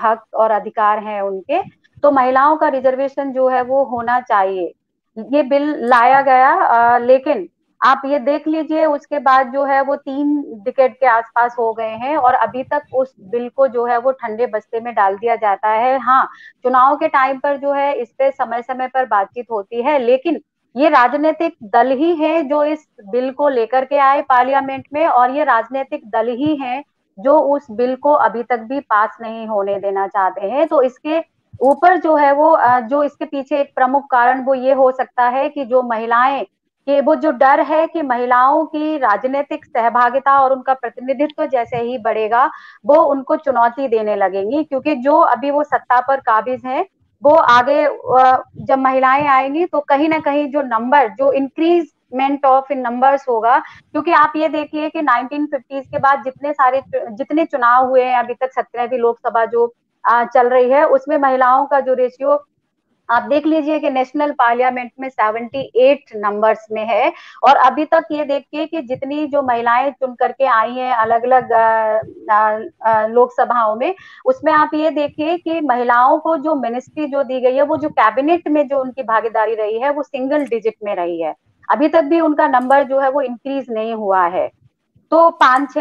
हक और अधिकार हैं उनके, तो महिलाओं का रिजर्वेशन जो है वो होना चाहिए। ये बिल लाया गया, लेकिन आप ये देख लीजिए उसके बाद जो है वो 3 डिकेड के आसपास हो गए हैं, और अभी तक उस बिल को जो है वो ठंडे बस्ते में डाल दिया जाता है। हाँ, चुनाव के टाइम पर जो है इस पे समय समय पर बातचीत होती है, लेकिन ये राजनीतिक दल ही है जो इस बिल को लेकर के आए पार्लियामेंट में, और ये राजनीतिक दल ही है जो उस बिल को अभी तक भी पास नहीं होने देना चाहते हैं। तो इसके ऊपर जो है वो जो इसके पीछे एक प्रमुख कारण वो ये हो सकता है कि जो महिलाएं कि वो जो डर है कि महिलाओं की राजनीतिक सहभागिता और उनका प्रतिनिधित्व जैसे ही बढ़ेगा वो उनको चुनौती देने लगेंगी, क्योंकि जो अभी वो सत्ता पर काबिज हैं वो आगे जब महिलाएं आएंगी तो कहीं ना कहीं जो नंबर जो इंक्रीजमेंट ऑफ इन नंबर्स होगा, क्योंकि आप ये देखिए कि 1950s के बाद जितने चुनाव हुए हैं अभी तक 17वीं लोकसभा जो चल रही है उसमें महिलाओं का जो रेशियो आप देख लीजिए कि नेशनल पार्लियामेंट में 78 नंबर्स में है। और अभी तक ये देखिए कि जितनी जो महिलाएं चुन करके आई हैं अलग अलग लोकसभाओं में, उसमें आप ये देखिए कि महिलाओं को जो मिनिस्ट्री जो दी गई है वो जो कैबिनेट में जो उनकी भागीदारी रही है वो सिंगल डिजिट में रही है। अभी तक भी उनका नंबर जो है वो इंक्रीज नहीं हुआ है। तो पांच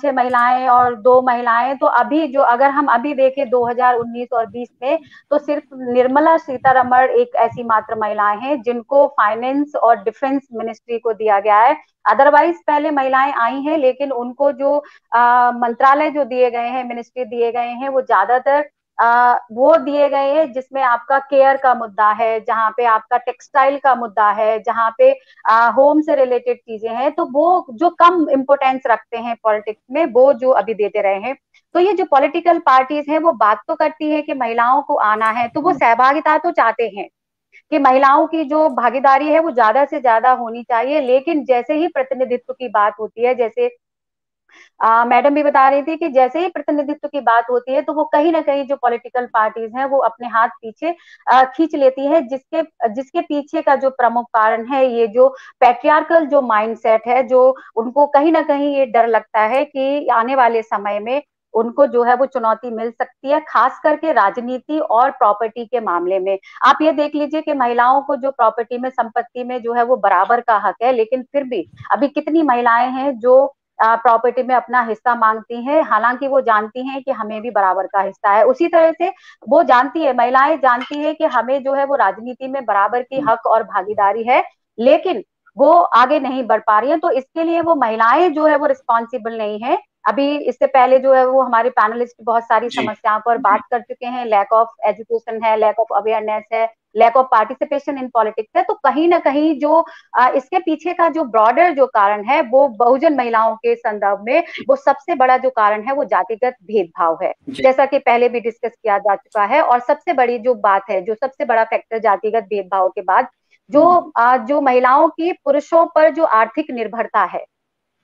छह महिलाएं और 2 महिलाएं, तो अभी जो अगर हम अभी देखें 2019 और 20 में तो सिर्फ निर्मला सीतारमण एक ऐसी मात्र महिलाएं हैं जिनको फाइनेंस और डिफेंस मिनिस्ट्री को दिया गया है। अदरवाइज पहले महिलाएं आई हैं लेकिन उनको जो मंत्रालय जो दिए गए हैं, मिनिस्ट्री दिए गए हैं, वो ज्यादातर वो दिए गए हैं जिसमें आपका केयर का मुद्दा है, जहाँ पे आपका टेक्सटाइल का मुद्दा है, जहाँ पे होम से रिलेटेड चीजें हैं, तो वो जो कम इम्पोर्टेंस रखते हैं पॉलिटिक्स में वो जो अभी देते रहे हैं। तो ये जो पॉलिटिकल पार्टीज हैं वो बात तो करती है कि महिलाओं को आना है, तो वो सहभागिता तो चाहते हैं कि महिलाओं की जो भागीदारी है वो ज्यादा से ज्यादा होनी चाहिए, लेकिन जैसे ही प्रतिनिधित्व की बात होती है, जैसे मैडम भी बता रही थी कि जैसे ही प्रतिनिधित्व की बात होती है तो वो कहीं ना कहीं जो पॉलिटिकल पार्टीज हैं वो अपने हाथ पीछे खींच लेती है, जिसके जिसके पीछे का जो प्रमुख कारण है ये जो पैट्रियार्कल जो माइंडसेट है, जो उनको कहीं ना कहीं ये डर लगता है कि आने वाले समय में उनको जो है वो चुनौती मिल सकती है, खास करके राजनीति और प्रॉपर्टी के मामले में। आप ये देख लीजिए कि महिलाओं को जो प्रॉपर्टी में संपत्ति में जो है वो बराबर का हक है, लेकिन फिर भी अभी कितनी महिलाएं हैं जो प्रॉपर्टी में अपना हिस्सा मांगती हैं, हालांकि वो जानती हैं कि हमें भी बराबर का हिस्सा है। उसी तरह से वो जानती है, महिलाएं जानती है कि हमें जो है वो राजनीति में बराबर की हक और भागीदारी है, लेकिन वो आगे नहीं बढ़ पा रही है। तो इसके लिए वो महिलाएं जो है वो रिस्पॉन्सिबल नहीं है। अभी इससे पहले जो है वो हमारे पैनलिस्ट बहुत सारी समस्याओं पर बात कर चुके हैं, लैक ऑफ एजुकेशन है, लैक ऑफ अवेयरनेस है, lack of participation in politics है। तो कहीं ना कहीं जो इसके पीछे का जो ब्रॉडर जो कारण है वो बहुजन महिलाओं के संदर्भ में वो सबसे बड़ा जो कारण है वो जातिगत भेदभाव है, जैसा कि पहले भी डिस्कस किया जा चुका है। और सबसे बड़ी जो बात है, जो सबसे बड़ा फैक्टर जातिगत भेदभाव के बाद जो महिलाओं की पुरुषों पर जो आर्थिक निर्भरता है,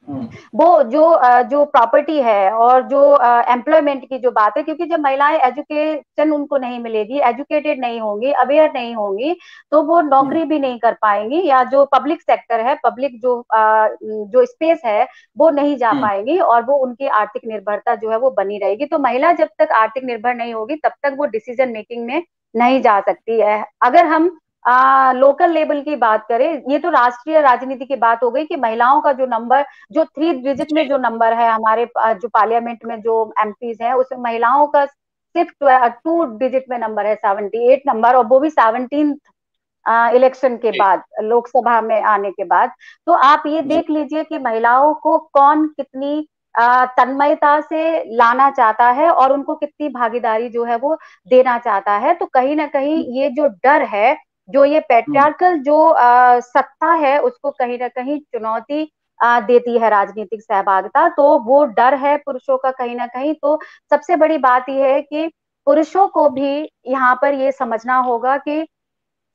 वो जो प्रॉपर्टी है और जो एम्प्लॉयमेंट की जो बात है, क्योंकि जब महिलाएं एजुकेशन उनको नहीं मिलेगी, एजुकेटेड नहीं होंगी, अवेयर नहीं होंगी, तो वो नौकरी भी नहीं कर पाएंगी, या जो पब्लिक सेक्टर है, पब्लिक जो स्पेस है वो नहीं जा पाएंगी, और वो उनकी आर्थिक निर्भरता जो है वो बनी रहेगी। तो महिला जब तक आर्थिक निर्भर नहीं होगी तब तक वो डिसीजन मेकिंग में नहीं जा सकती है। अगर हम लोकल लेवल की बात करें, ये तो राष्ट्रीय राजनीति की बात हो गई कि महिलाओं का जो नंबर जो 3 डिजिट में जो नंबर है हमारे जो पार्लियामेंट में जो एमपीज है उसमें महिलाओं का सिर्फ 2 डिजिट में नंबर है, 78 नंबर, और वो भी 17 इलेक्शन के बाद, लोकसभा में आने के बाद। तो आप ये देख लीजिए कि महिलाओं को कौन कितनी तन्मयता से लाना चाहता है और उनको कितनी भागीदारी जो है वो देना चाहता है। तो कहीं ना कहीं ये जो डर है, जो ये पैट्रियार्कल जो सत्ता है उसको कहीं ना कहीं चुनौती देती है राजनीतिक सहभागिता। तो वो डर है पुरुषों का कहीं ना कहीं। तो सबसे बड़ी बात यह है कि पुरुषों को भी यहाँ पर ये समझना होगा कि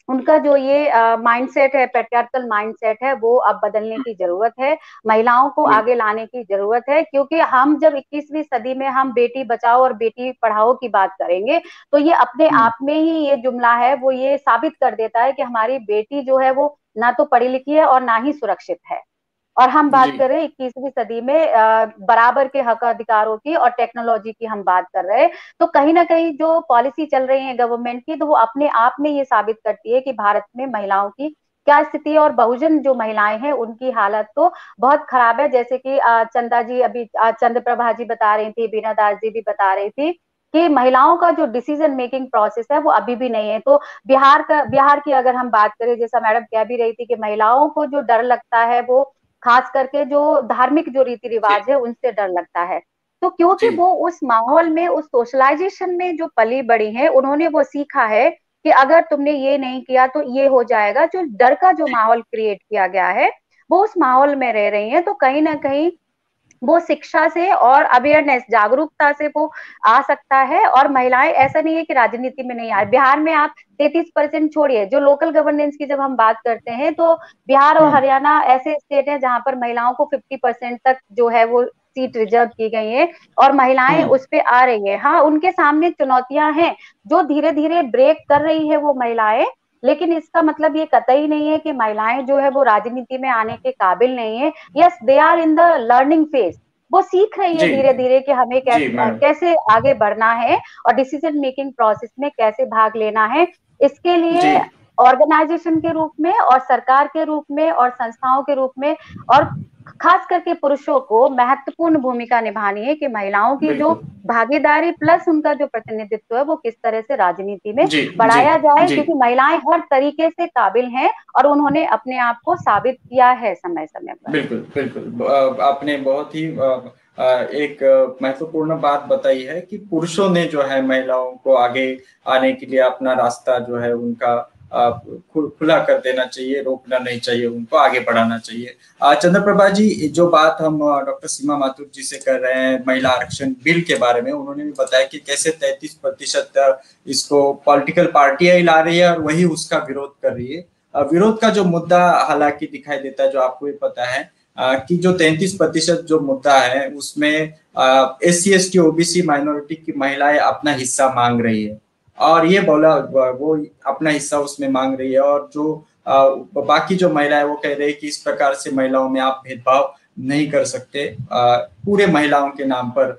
उनका जो ये माइंडसेट है, पैट्रियार्कल माइंडसेट है, वो अब बदलने की जरूरत है, महिलाओं को आगे लाने की जरूरत है। क्योंकि हम जब 21वीं सदी में हम बेटी बचाओ और बेटी पढ़ाओ की बात करेंगे तो ये अपने आप में ही ये जुमला है वो ये साबित कर देता है कि हमारी बेटी जो है वो ना तो पढ़ी लिखी है और ना ही सुरक्षित है। और हम बात कर रहे हैं 21वीं सदी में बराबर के हक अधिकारों की और टेक्नोलॉजी की हम बात कर रहे हैं। तो कहीं ना कहीं जो पॉलिसी चल रही है गवर्नमेंट की, तो वो अपने आप में ये साबित करती है कि भारत में महिलाओं की क्या स्थिति है, और बहुजन जो महिलाएं हैं उनकी हालत तो बहुत खराब है। जैसे कि चंदा जी अभी चंद्रप्रभा जी बता रही थी, बीना दास जी भी बता रही थी कि महिलाओं का जो डिसीजन मेकिंग प्रोसेस है वो अभी भी नहीं है। तो बिहार की अगर हम बात करें, जैसा मैडम कह भी रही थी कि महिलाओं को जो डर लगता है वो खास करके जो धार्मिक जो रीति रिवाज है उनसे डर लगता है। तो क्योंकि वो उस माहौल में, उस सोशलाइजेशन में जो पली बड़ी है, उन्होंने वो सीखा है कि अगर तुमने ये नहीं किया तो ये हो जाएगा। जो डर का जो माहौल क्रिएट किया गया है, वो उस माहौल में रह रही है। तो कहीं ना कहीं वो शिक्षा से और अवेयरनेस, जागरूकता से वो आ सकता है। और महिलाएं, ऐसा नहीं है कि राजनीति में नहीं आए। बिहार में आप 33% छोड़िए, जो लोकल गवर्नेंस की जब हम बात करते हैं तो बिहार और हरियाणा ऐसे स्टेट हैं जहां पर महिलाओं को 50% तक जो है वो सीट रिजर्व की गई है और महिलाएं उस पे आ रही है। हाँ, उनके सामने चुनौतियां हैं जो धीरे धीरे ब्रेक कर रही है वो महिलाएं, लेकिन इसका मतलब ये कतई नहीं है कि महिलाएं जो है वो राजनीति में आने के काबिल नहीं है। Yes, they are in the learning phase. वो सीख रही है धीरे धीरे कि हमें कैसे आगे बढ़ना है और डिसीजन मेकिंग प्रोसेस में कैसे भाग लेना है। इसके लिए ऑर्गेनाइजेशन के रूप में और सरकार के रूप में और संस्थाओं के रूप में और खास करके पुरुषों को महत्वपूर्ण भूमिका निभानी है कि महिलाओं की जो भागीदारी प्लस उनका जो प्रतिनिधित्व है वो किस तरह से राजनीति में बढ़ाया जाए, क्योंकि महिलाएं हर तरीके से काबिल हैं और उन्होंने अपने आप को साबित किया है समय समय पर। बिल्कुल बिल्कुल, आपने बहुत ही एक महत्वपूर्ण बात बताई है कि पुरुषों ने जो है महिलाओं को आगे आने के लिए अपना रास्ता जो है उनका खुला कर देना चाहिए, रोकना नहीं चाहिए, उनको आगे बढ़ाना चाहिए। चंद्रप्रभा जी, जो बात हम डॉक्टर सीमा माथुर जी से कर रहे हैं महिला आरक्षण बिल के बारे में, उन्होंने भी बताया कि कैसे 33% इसको पॉलिटिकल पार्टियां ला रही है और वही उसका विरोध कर रही है। विरोध का जो मुद्दा हालांकि दिखाई देता है, जो आपको भी पता है कि जो 33% जो मुद्दा है उसमें SC ST OBC माइनॉरिटी की महिलाएं अपना हिस्सा मांग रही है और ये बोला वो अपना हिस्सा उसमें मांग रही है, और जो बाकी जो महिलाएं वो कह रही है कि इस प्रकार से महिलाओं में आप भेदभाव नहीं कर सकते, पूरे महिलाओं के नाम पर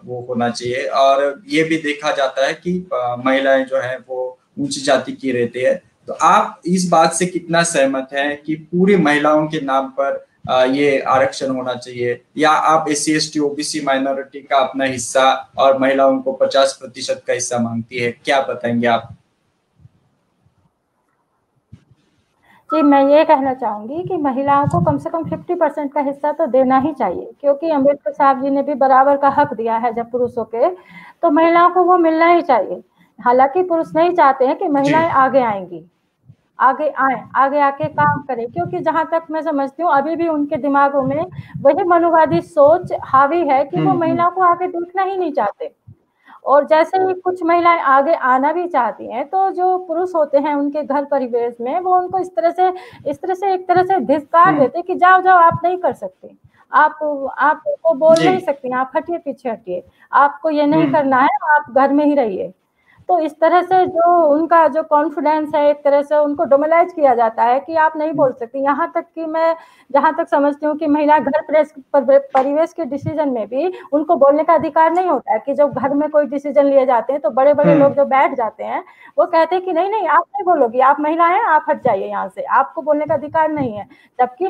वो होना चाहिए। और ये भी देखा जाता है कि महिलाएं जो है वो ऊंची जाति की रहती है। तो आप इस बात से कितना सहमत हैं कि पूरी महिलाओं के नाम पर ये आरक्षण होना चाहिए, या आप SC ST OBC माइनॉरिटी का अपना हिस्सा और महिलाओं को 50% का हिस्सा मांगती है? क्या बताएंगे आप? जी, मैं ये कहना चाहूंगी कि महिलाओं को कम से कम 50% का हिस्सा तो देना ही चाहिए, क्योंकि अम्बेडकर साहब जी ने भी बराबर का हक दिया है जब पुरुषों के, तो महिलाओं को वो मिलना ही चाहिए। हालांकि पुरुष नहीं चाहते हैं कि महिलाएं आगे आएंगी, आगे आए, आगे आके काम करें, क्योंकि जहां तक मैं समझती हूँ अभी भी उनके दिमागों में वही मनुवादी सोच हावी है कि वो महिलाओं को आगे देखना ही नहीं चाहते। और जैसे ही कुछ महिलाएं आगे आना भी चाहती हैं तो जो पुरुष होते हैं उनके घर परिवेश में वो उनको इस तरह से एक तरह से धिक्कार देते कि जाओ जाओ, आप नहीं कर सकते, आपको बोल नहीं सकती, आप हटिए, पीछे हटिए, आपको ये नहीं करना है, आप घर में ही रहिए। तो इस तरह से जो उनका जो कॉन्फिडेंस है, एक तरह से उनको डोमलाइज किया जाता है कि आप नहीं बोल सकती। यहाँ तक कि मैं जहाँ तक समझती हूँ कि महिला घर परिवेश के डिसीजन में भी उनको बोलने का अधिकार नहीं होता है, कि जब घर में कोई डिसीजन लिए जाते हैं तो बड़े बड़े लोग जो बैठ जाते हैं वो कहते हैं कि नहीं नहीं, आप नहीं बोलोगी, आप महिला हैं, आप हट जाइए यहाँ से, आपको बोलने का अधिकार नहीं है। जबकि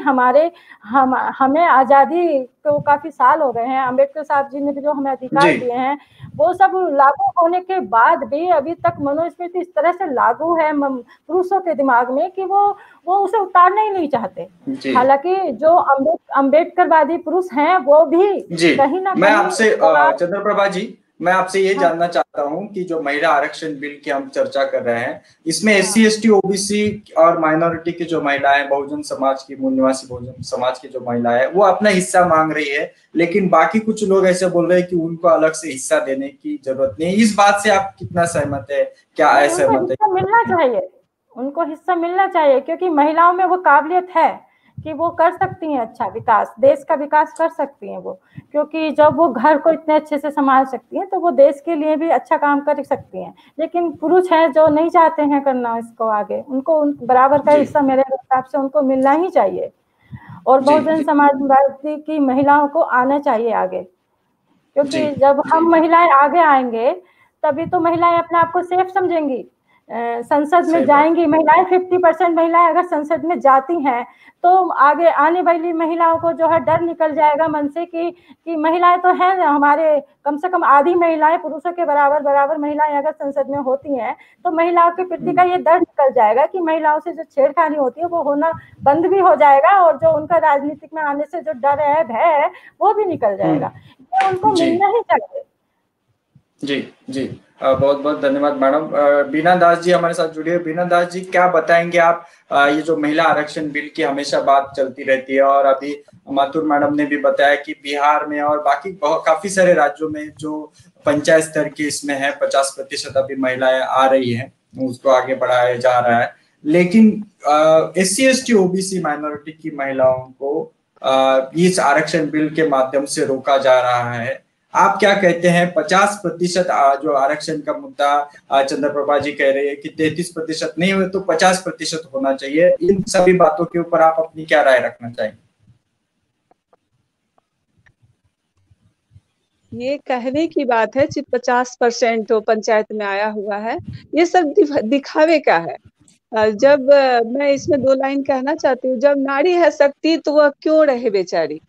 हमें आज़ादी को काफी साल हो गए हैं, अम्बेडकर साहब जी ने भी जो हमें अधिकार दिए हैं वो सब लागू होने के बाद भी अभी तक मनुस्मृति इस तरह से लागू है पुरुषों के दिमाग में कि वो उसे उतारना ही नहीं चाहते। हालांकि जो अम्बेडकरवादी पुरुष हैं वो भी कहीं ना कहीं। मैं आपसे चंद्रप्रभा जी, मैं आपसे ये जानना चाहता हूं कि जो महिला आरक्षण बिल की हम चर्चा कर रहे हैं, इसमें SC ST OBC और माइनॉरिटी की जो महिलाएं, बहुजन समाज की, मूल निवासी बहुजन समाज की जो महिलाएं, वो अपना हिस्सा मांग रही है, लेकिन बाकी कुछ लोग ऐसे बोल रहे हैं कि उनको अलग से हिस्सा देने की जरूरत नहीं। इस बात से आप कितना सहमत है? क्या असहमत है? मिलना चाहिए, उनको हिस्सा मिलना चाहिए, क्योंकि महिलाओं में वो काबिलियत है कि वो कर सकती हैं अच्छा विकास, देश का विकास कर सकती हैं वो, क्योंकि जब वो घर को इतने अच्छे से संभाल सकती हैं तो वो देश के लिए भी अच्छा काम कर सकती हैं। लेकिन पुरुष हैं जो नहीं चाहते हैं करना इसको आगे, उनको बराबर का हिस्सा मेरे हिसाब से उनको मिलना ही चाहिए। और बहुजन समाजवादी की महिलाओं को आना चाहिए आगे, क्योंकि जब हम महिलाएं आगे आएंगे तभी तो महिलाएं अपने आप को सेफ समझेंगी। संसद में जाएंगी महिलाएं, 50% महिलाएं अगर संसद में जाती हैं तो आगे आने वाली महिलाओं को जो है डर निकल जाएगा मन से कि महिलाएं तो हैं हमारे, कम से कम आधी महिलाएं पुरुषों के बराबर महिलाएं अगर संसद में होती हैं तो महिलाओं के प्रति का ये डर निकल जाएगा कि महिलाओं से जो छेड़खानी होती है वो होना बंद भी हो जाएगा और जो उनका राजनीतिक में आने से जो डर है, भय है, वो भी निकल जाएगा। ये उनको मिलना ही चाहिए। जी जी, बहुत बहुत धन्यवाद मैडम। बीना दास जी हमारे साथ जुड़े। बीना दास जी, क्या बताएंगे आप? ये जो महिला आरक्षण बिल की हमेशा बात चलती रहती है और अभी माथुर मैडम ने भी बताया कि बिहार में और बाकी काफी सारे राज्यों में जो पंचायत स्तर की इसमें है 50% अभी महिलाएं आ रही हैं, उसको आगे बढ़ाया जा रहा है। लेकिन SC ST OBC माइनॉरिटी की महिलाओं को इस आरक्षण बिल के माध्यम से रोका जा रहा है। आप क्या कहते हैं? 50% जो आरक्षण का मुद्दा चंद्रप्रभा जी कह रहे हैं कि 33% नहीं हुए तो 50% होना चाहिए। इन सभी बातों के ऊपर आप अपनी क्या राय रखना चाहेंगे? ये कहने की बात है कि 50% तो पंचायत में आया हुआ है, ये सब दिखावे का है। जब मैं इसमें 2 लाइन कहना चाहती हूँ, जब नारी है शक्ति तो वह क्यों रहे बेचारी,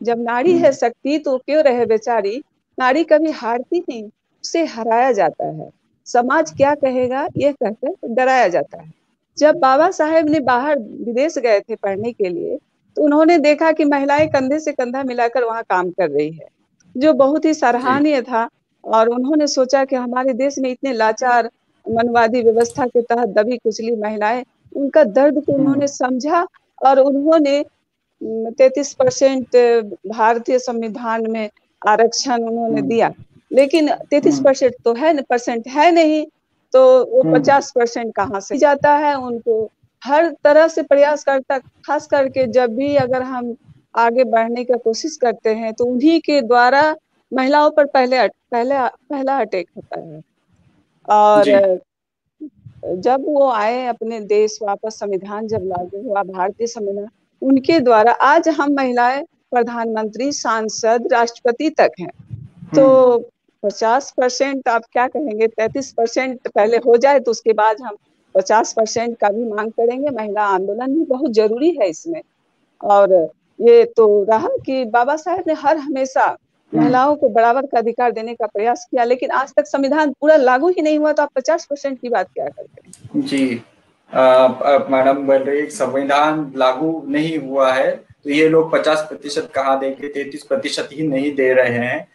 जब नारी है शक्ति तो क्यों रहे बेचारी, नारी कभी हारती नहीं, उसे हराया जाता है। समाज क्या कहेगा ये कहकर डराया जाता है। जब बाबा साहेब ने बाहर विदेश गए थे पढ़ने के लिए तो उन्होंने देखा कि महिलाएं कंधे से कंधा मिलाकर वहां काम कर रही है, जो बहुत ही सराहनीय था। और उन्होंने सोचा कि हमारे देश में इतने लाचार मनवादी व्यवस्था के तहत दबी कुचली महिलाएं, उनका दर्द को उन्होंने समझा और उन्होंने 33% भारतीय संविधान में आरक्षण उन्होंने दिया। लेकिन 33% तो है नहीं, तो वो 50% कहाँ से जाता है? उनको हर तरह से प्रयास करता, खास करके जब भी अगर हम आगे बढ़ने की कोशिश करते हैं तो उन्हीं के द्वारा महिलाओं पर पहला अटैक होता है। और जब वो आए अपने देश वापस, संविधान जब लागू हुआ भारतीय संविधान, उनके द्वारा आज हम महिलाएं प्रधानमंत्री, सांसद, राष्ट्रपति तक हैं। तो 50% आप क्या कहेंगे? 33% पहले हो जाए तो उसके बाद हम 50% का भी मांग करेंगे। महिला आंदोलन भी बहुत जरूरी है इसमें। और ये तो रहा कि बाबा साहेब ने हमेशा महिलाओं को बराबर का अधिकार देने का प्रयास किया, लेकिन आज तक संविधान पूरा लागू ही नहीं हुआ, तो आप 50% की बात क्या करते हैं? जी, मैडम बोल रही है संविधान लागू नहीं हुआ है तो ये लोग 50% कहाँ देंगे, 33% ही नहीं दे रहे हैं।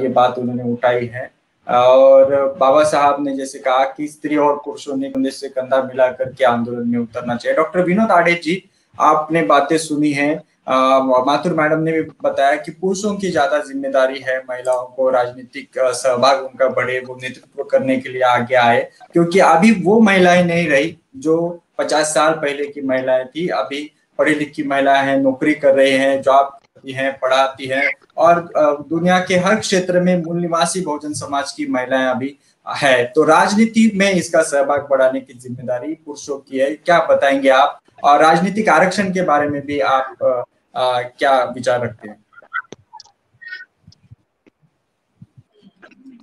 ये बात उन्होंने उठाई है। और बाबा साहब ने जैसे कहा कि स्त्री और पुरुषों ने कंधे से कंधा मिला करके आंदोलन में उतरना चाहिए। डॉक्टर विनोद आडे जी, आपने बातें सुनी है। माथुर मैडम ने भी बताया कि पुरुषों की ज्यादा जिम्मेदारी है महिलाओं को राजनीतिक सहभाग उनका बढ़े, वो नेतृत्व करने के लिए आगे आए, क्योंकि अभी वो महिलाएं नहीं रही जो 50 साल पहले की महिलाएं थी। अभी पढ़ी लिखी महिलाएं हैं, नौकरी कर रही हैं, जॉब करती हैं, पढ़ाती हैं और दुनिया के हर क्षेत्र में मूल निवासी बहुजन समाज की महिलाएं अभी है। तो राजनीति में इसका सहभाग बढ़ाने की जिम्मेदारी पुरुषों की है। क्या बताएंगे आप? और राजनीतिक आरक्षण के बारे में भी आप क्या विचार रखते हैं?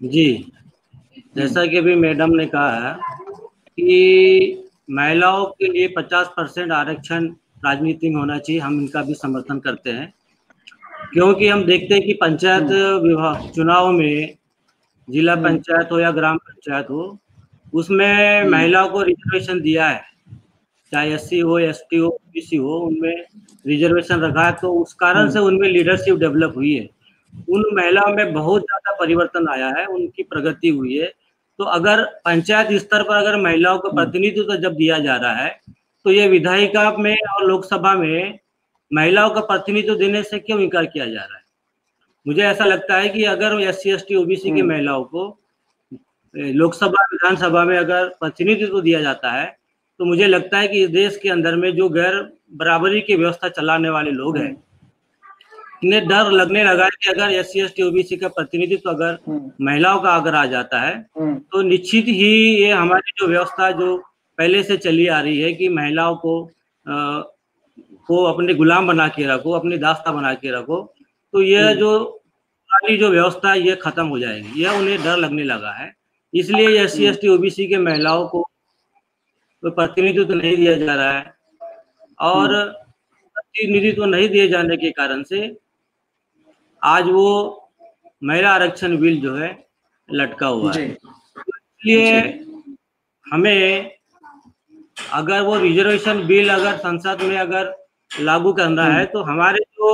जी, जैसा कि अभी मैडम ने कहा है कि महिलाओं के लिए 50% आरक्षण राजनीति में होना चाहिए, हम इनका भी समर्थन करते हैं। क्योंकि हम देखते हैं कि पंचायत विभाग चुनाव में, जिला पंचायत हो या ग्राम पंचायत हो, उसमें महिलाओं को रिजर्वेशन दिया है, चाहे SC हो, ST हो, OBC हो, उनमें रिजर्वेशन रखा है। तो उस कारण से उनमें लीडरशिप डेवलप हुई है, उन महिलाओं में बहुत ज्यादा परिवर्तन आया है, उनकी प्रगति हुई है। तो अगर पंचायत स्तर पर अगर महिलाओं को प्रतिनिधित्व जब दिया जा रहा है तो ये विधायिका में और लोकसभा में महिलाओं का प्रतिनिधित्व देने से क्यों इनकार किया जा रहा है? मुझे ऐसा लगता है कि अगर SC ST OBC की महिलाओं को लोकसभा विधानसभा में अगर प्रतिनिधित्व दिया जाता है तो मुझे लगता है कि इस देश के अंदर में जो गैर बराबरी की व्यवस्था चलाने वाले लोग हैं, इन्हें डर लगने लगा है कि अगर SC ST OBC का प्रतिनिधित्व अगर महिलाओं का अगर आ जाता है तो निश्चित ही ये हमारी जो व्यवस्था जो पहले से चली आ रही है कि महिलाओं को अपने गुलाम बना के रखो, अपनी दास्ता बना के रखो, तो यह जो पुरानी जो व्यवस्था है ये खत्म हो जाएगी, यह उन्हें डर लगने लगा है। इसलिए SC ST OBC के महिलाओं को कोई प्रतिनिधित्व नहीं दिया जा रहा है, और प्रतिनिधित्व नहीं दिए जाने के कारण से आज वो महिला आरक्षण बिल जो है लटका हुआ है। इसलिए हमें अगर वो रिजर्वेशन बिल अगर संसद में अगर लागू करना है तो हमारे जो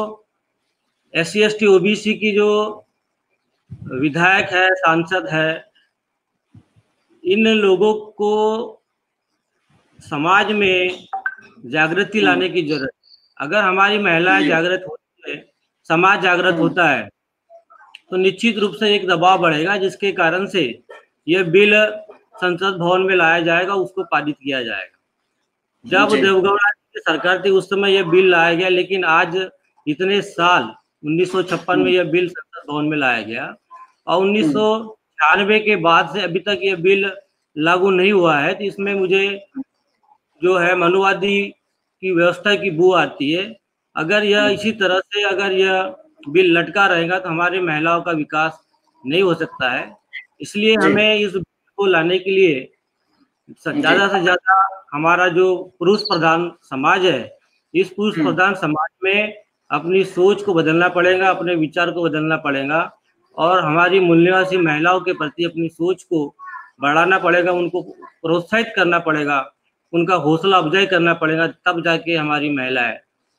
SC ST OBC की जो विधायक है, सांसद है, इन लोगों को समाज में जागृति लाने की जरूरत है। अगर हमारी महिलाएं जागृत होती है, समाज जागृत होता है, तो निश्चित रूप से एक दबाव बढ़ेगा, जिसके कारण से यह बिल संसद भवन में लाया जाएगा, उसको पारित किया जाएगा। जब देवगौड़ा की सरकार थी उस समय यह बिल लाया गया, लेकिन आज इतने साल 1956 में यह बिल संसद भवन में लाया गया और 1996 के बाद से अभी तक यह बिल लागू नहीं हुआ है। तो इसमें मुझे जो है मनुवादी की व्यवस्था की बू आती है। अगर यह इसी तरह से अगर यह बिल लटका रहेगा तो हमारी महिलाओं का विकास नहीं हो सकता है। इसलिए हमें इस बिल को लाने के लिए ज्यादा से ज्यादा हमारा जो पुरुष प्रधान समाज है, इस पुरुष प्रधान समाज में अपनी सोच को बदलना पड़ेगा, अपने विचार को बदलना पड़ेगा और हमारी मूल्यवासी महिलाओं के प्रति अपनी सोच को बढ़ाना पड़ेगा, उनको प्रोत्साहित करना पड़ेगा, उनका हौसला अफजाई करना पड़ेगा, तब जाके हमारी महिलाएं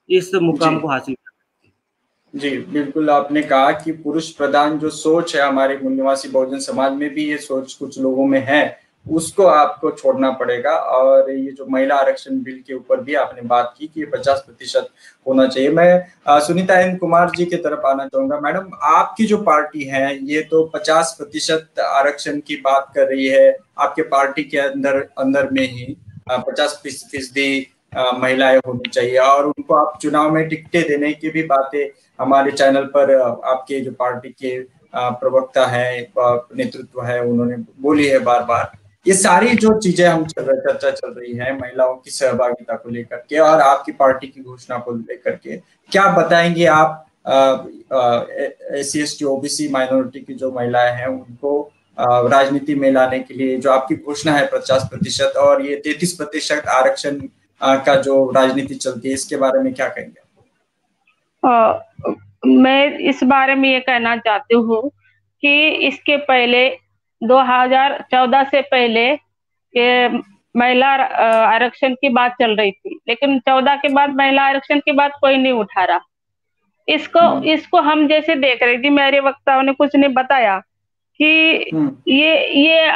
इस मुकाम को हासिल कर सकती। जी बिल्कुल, आपने कहा कि पुरुष प्रधान जो सोच है हमारे मूल्यवासी बहुजन समाज में भी ये सोच कुछ लोगों में है, उसको आपको छोड़ना पड़ेगा। और ये जो महिला आरक्षण बिल के ऊपर भी आपने बात की कि 50% होना चाहिए। मैं सुनीता एन कुमार जी की तरफ आना चाहूंगा। मैडम, आपकी जो पार्टी है ये तो 50% आरक्षण की बात कर रही है, आपके पार्टी के अंदर में ही 50% महिलाएं होनी चाहिए और उनको आप चुनाव में टिकटें देने की भी बातें हमारे चैनल पर आपके जो पार्टी के प्रवक्ता है, नेतृत्व है, उन्होंने बोली है बार बार। ये सारी जो चीजें हम चर्चा चल रही है महिलाओं की सहभागिता को लेकर के और आपकी पार्टी की घोषणा को लेकर के, क्या बताएंगे आप SC ST OBC माइनॉरिटी की जो महिलाएं हैं उनको राजनीति में लाने के लिए जो आपकी घोषणा है 50% और ये 33% आरक्षण का जो राजनीति चलती है, इसके बारे में क्या कहेंगे? मैं इस बारे में ये कहना चाहती हूँ कि इसके पहले 2014 से पहले ये महिला आरक्षण की बात चल रही थी, लेकिन 14 के बाद महिला आरक्षण की बात कोई नहीं उठा रहा। इसको हम जैसे देख रही थी, मेरे वक्ताओं ने कुछ ने बताया कि ये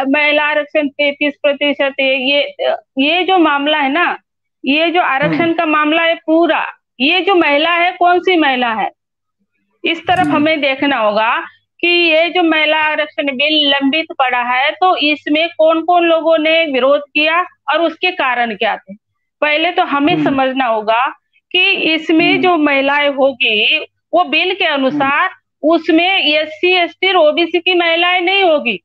महिला आरक्षण 33% है। ये जो मामला है ना, ये जो आरक्षण का मामला है पूरा, ये जो महिला है कौन सी महिला है, इस तरफ हमें देखना होगा कि ये जो महिला आरक्षण बिल लंबित पड़ा है तो इसमें कौन कौन लोगों ने विरोध किया और उसके कारण क्या थे। पहले तो हमें समझना होगा कि इसमें जो महिलाएं होगी वो बिल के अनुसार उसमें SC ST और OBC की महिलाएं नहीं होगी।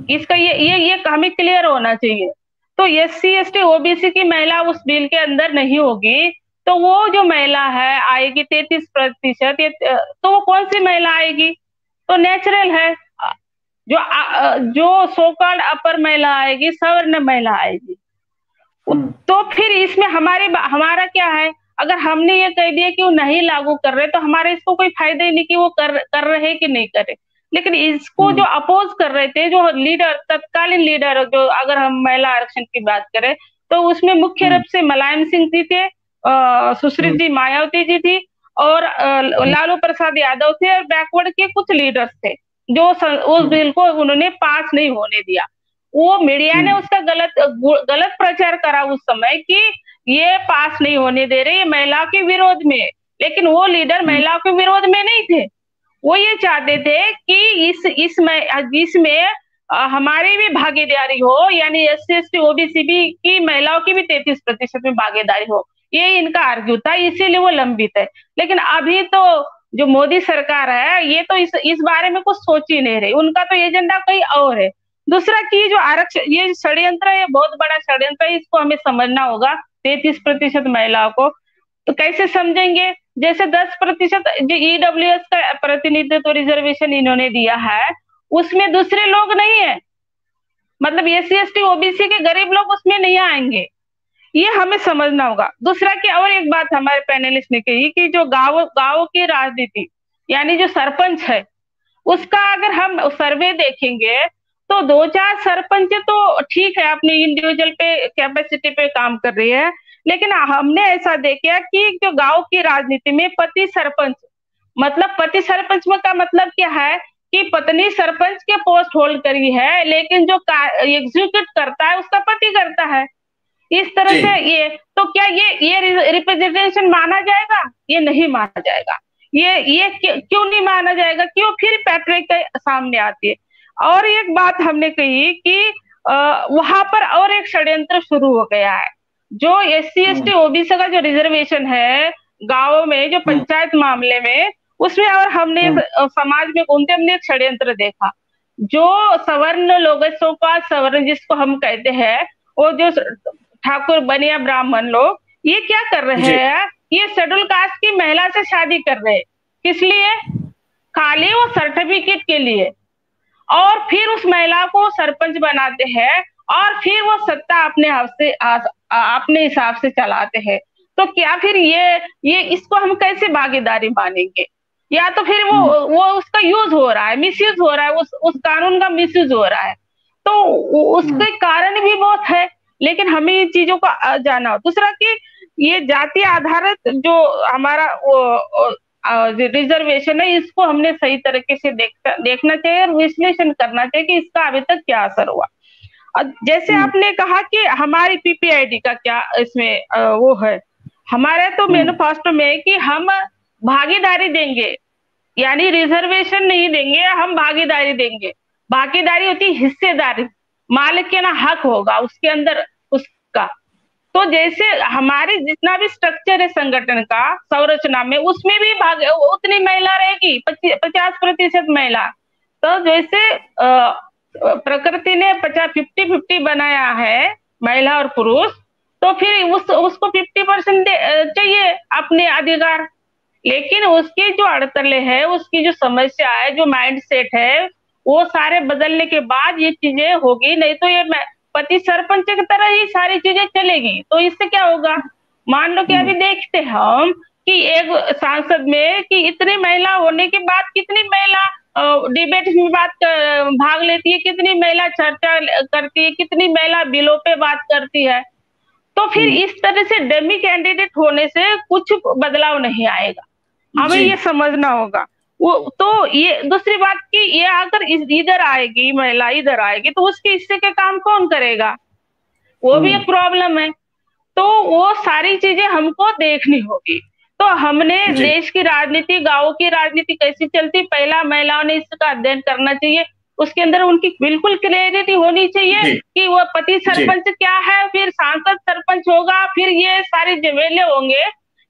इसका ये हमें क्लियर होना चाहिए। तो SC ST OBC की महिला उस बिल के अंदर नहीं होगी, तो वो जो महिला है आएगी 33%, तो वो कौन सी महिला आएगी? तो नेचुरल है, जो सो कॉल्ड अपर महिला आएगी, सवर्ण महिला आएगी। तो फिर इसमें हमारा क्या है? अगर हमने ये कह दिया कि वो नहीं लागू कर रहे तो हमारा इसको कोई फायदा ही नहीं कि वो कर रहे कि नहीं कर रहे। लेकिन इसको जो अपोज कर रहे थे, जो लीडर, तत्कालीन लीडर, जो अगर हम महिला आरक्षण की बात करें तो उसमें मुख्य रूप से मुलायम सिंह जी थे, सुश्री जी मायावती जी थी और लालू प्रसाद यादव थे और बैकवर्ड के कुछ लीडर्स थे जो उस बिल को उन्होंने पास नहीं होने दिया। वो मीडिया ने उसका गलत प्रचार करा उस समय कि ये पास नहीं होने दे रहे, ये महिलाओं के विरोध में। लेकिन वो लीडर महिलाओं के विरोध में नहीं थे, वो ये चाहते थे कि इसमें हमारी भी भागीदारी हो, यानी SC ST OBC भी की महिलाओं की भी 33% में भागीदारी हो, ये इनका आर्ग्यू था, इसीलिए वो लंबित है। लेकिन अभी तो जो मोदी सरकार है ये तो इस बारे में कुछ सोच ही नहीं रही, उनका तो एजेंडा कहीं और है। दूसरा कि जो आरक्षण, ये षड्यंत्र है, बहुत बड़ा षड्यंत्र है, इसको हमें समझना होगा। 33% महिलाओं को तो कैसे समझेंगे? जैसे 10% जो EWS का प्रतिनिधित्व रिजर्वेशन इन्होंने दिया है, उसमें दूसरे लोग नहीं है, मतलब SC ST OBC के गरीब लोग उसमें नहीं आएंगे, ये हमें समझना होगा। दूसरा कि और एक बात हमारे पैनलिस्ट ने कही कि जो गाँव की राजनीति यानी जो सरपंच है उसका अगर हम सर्वे देखेंगे तो 2-4 सरपंच तो ठीक है अपनी इंडिविजुअल पे कैपेसिटी पे काम कर रही है, लेकिन हमने ऐसा देखा कि जो गांव की राजनीति में पति सरपंच का मतलब क्या है कि पत्नी सरपंच के पोस्ट होल्ड करी है, लेकिन जो एग्जीक्यूट करता है उसका पति करता है। इस तरह से ये तो क्या ये रिप्रेजेंटेशन माना जाएगा? ये नहीं माना जाएगा। ये क्यों नहीं माना जाएगा? क्यों? फिर पैट्रिक सामने आती है। और एक बात हमने कही कि वहां पर और एक षड्यंत्र शुरू हो गया है। जो SC ST OBC का जो रिजर्वेशन है गांवों में, जो पंचायत मामले में, उसमें और हमने समाज में घूमते हमने एक षड्यंत्र देखा। जो सवर्ण लोग, सवर्ण जिसको हम कहते हैं, वो जो ठाकुर बनिया ब्राह्मण लोग, ये क्या कर रहे हैं? ये शेड्यूल कास्ट की महिला से शादी कर रहे हैं। किस लिए? खाली वो सर्टिफिकेट के लिए। और फिर उस महिला को सरपंच बनाते हैं और फिर वो सत्ता अपने हिसाब से चलाते हैं। तो क्या फिर ये इसको हम कैसे भागीदारी मानेंगे? या तो फिर वो उसका यूज हो रहा है, मिसयूज हो रहा है, उस कानून का मिसयूज हो रहा है। तो उसके कारण भी बहुत है, लेकिन हमें इन चीजों को जाना हो। दूसरा कि ये जाति आधारित जो हमारा रिजर्वेशन है, इसको हमने सही तरीके से देखना चाहिए और विश्लेषण करना चाहिए कि इसका अभी तक क्या असर हुआ। जैसे आपने कहा कि हमारी PPID का क्या इसमें वो है, हमारे तो मैनिफेस्टो में कि हम भागीदारी देंगे, यानी रिजर्वेशन नहीं देंगे, हम भागीदारी देंगे। भागीदारी होती है हिस्सेदारी, मालिक के ना हक होगा उसके अंदर उसका। तो जैसे हमारे जितना भी स्ट्रक्चर है संगठन का, संरचना में, उसमें भी उतनी महिला रहेगी, 50% महिला। तो जैसे प्रकृति ने 50-50 बनाया है महिला और पुरुष, तो फिर उसको 50% चाहिए अपने अधिकार। लेकिन उसकी जो अड़तले है, उसकी जो समस्या है, जो माइंडसेट है, वो सारे बदलने के बाद ये चीजें होगी। नहीं तो ये पति सरपंच की तरह ही सारी चीजें चलेगी। तो इससे क्या होगा? मान लो कि अभी देखते हैं हम कि एक सांसद में कि इतनी महिला होने के बाद कितनी महिला डिबेट में भाग लेती है, कितनी महिला चर्चा करती है, कितनी महिला बिलों पे बात करती है। तो फिर इस तरह से डमी कैंडिडेट होने से कुछ बदलाव नहीं आएगा, हमें ये समझना होगा। वो तो ये दूसरी बात कि ये अगर इधर आएगी, महिला इधर आएगी, तो उसके हिस्से के काम कौन करेगा? वो भी एक प्रॉब्लम है। तो वो सारी चीजें हमको देखनी होगी। तो हमने देश की राजनीति, गांव की राजनीति कैसी चलती, पहला महिलाओं ने इसका अध्ययन करना चाहिए। उसके अंदर उनकी बिल्कुल क्लियरिटी होनी चाहिए कि वो पति सरपंच क्या है, फिर सांसद सरपंच होगा, फिर ये सारे जमेले होंगे।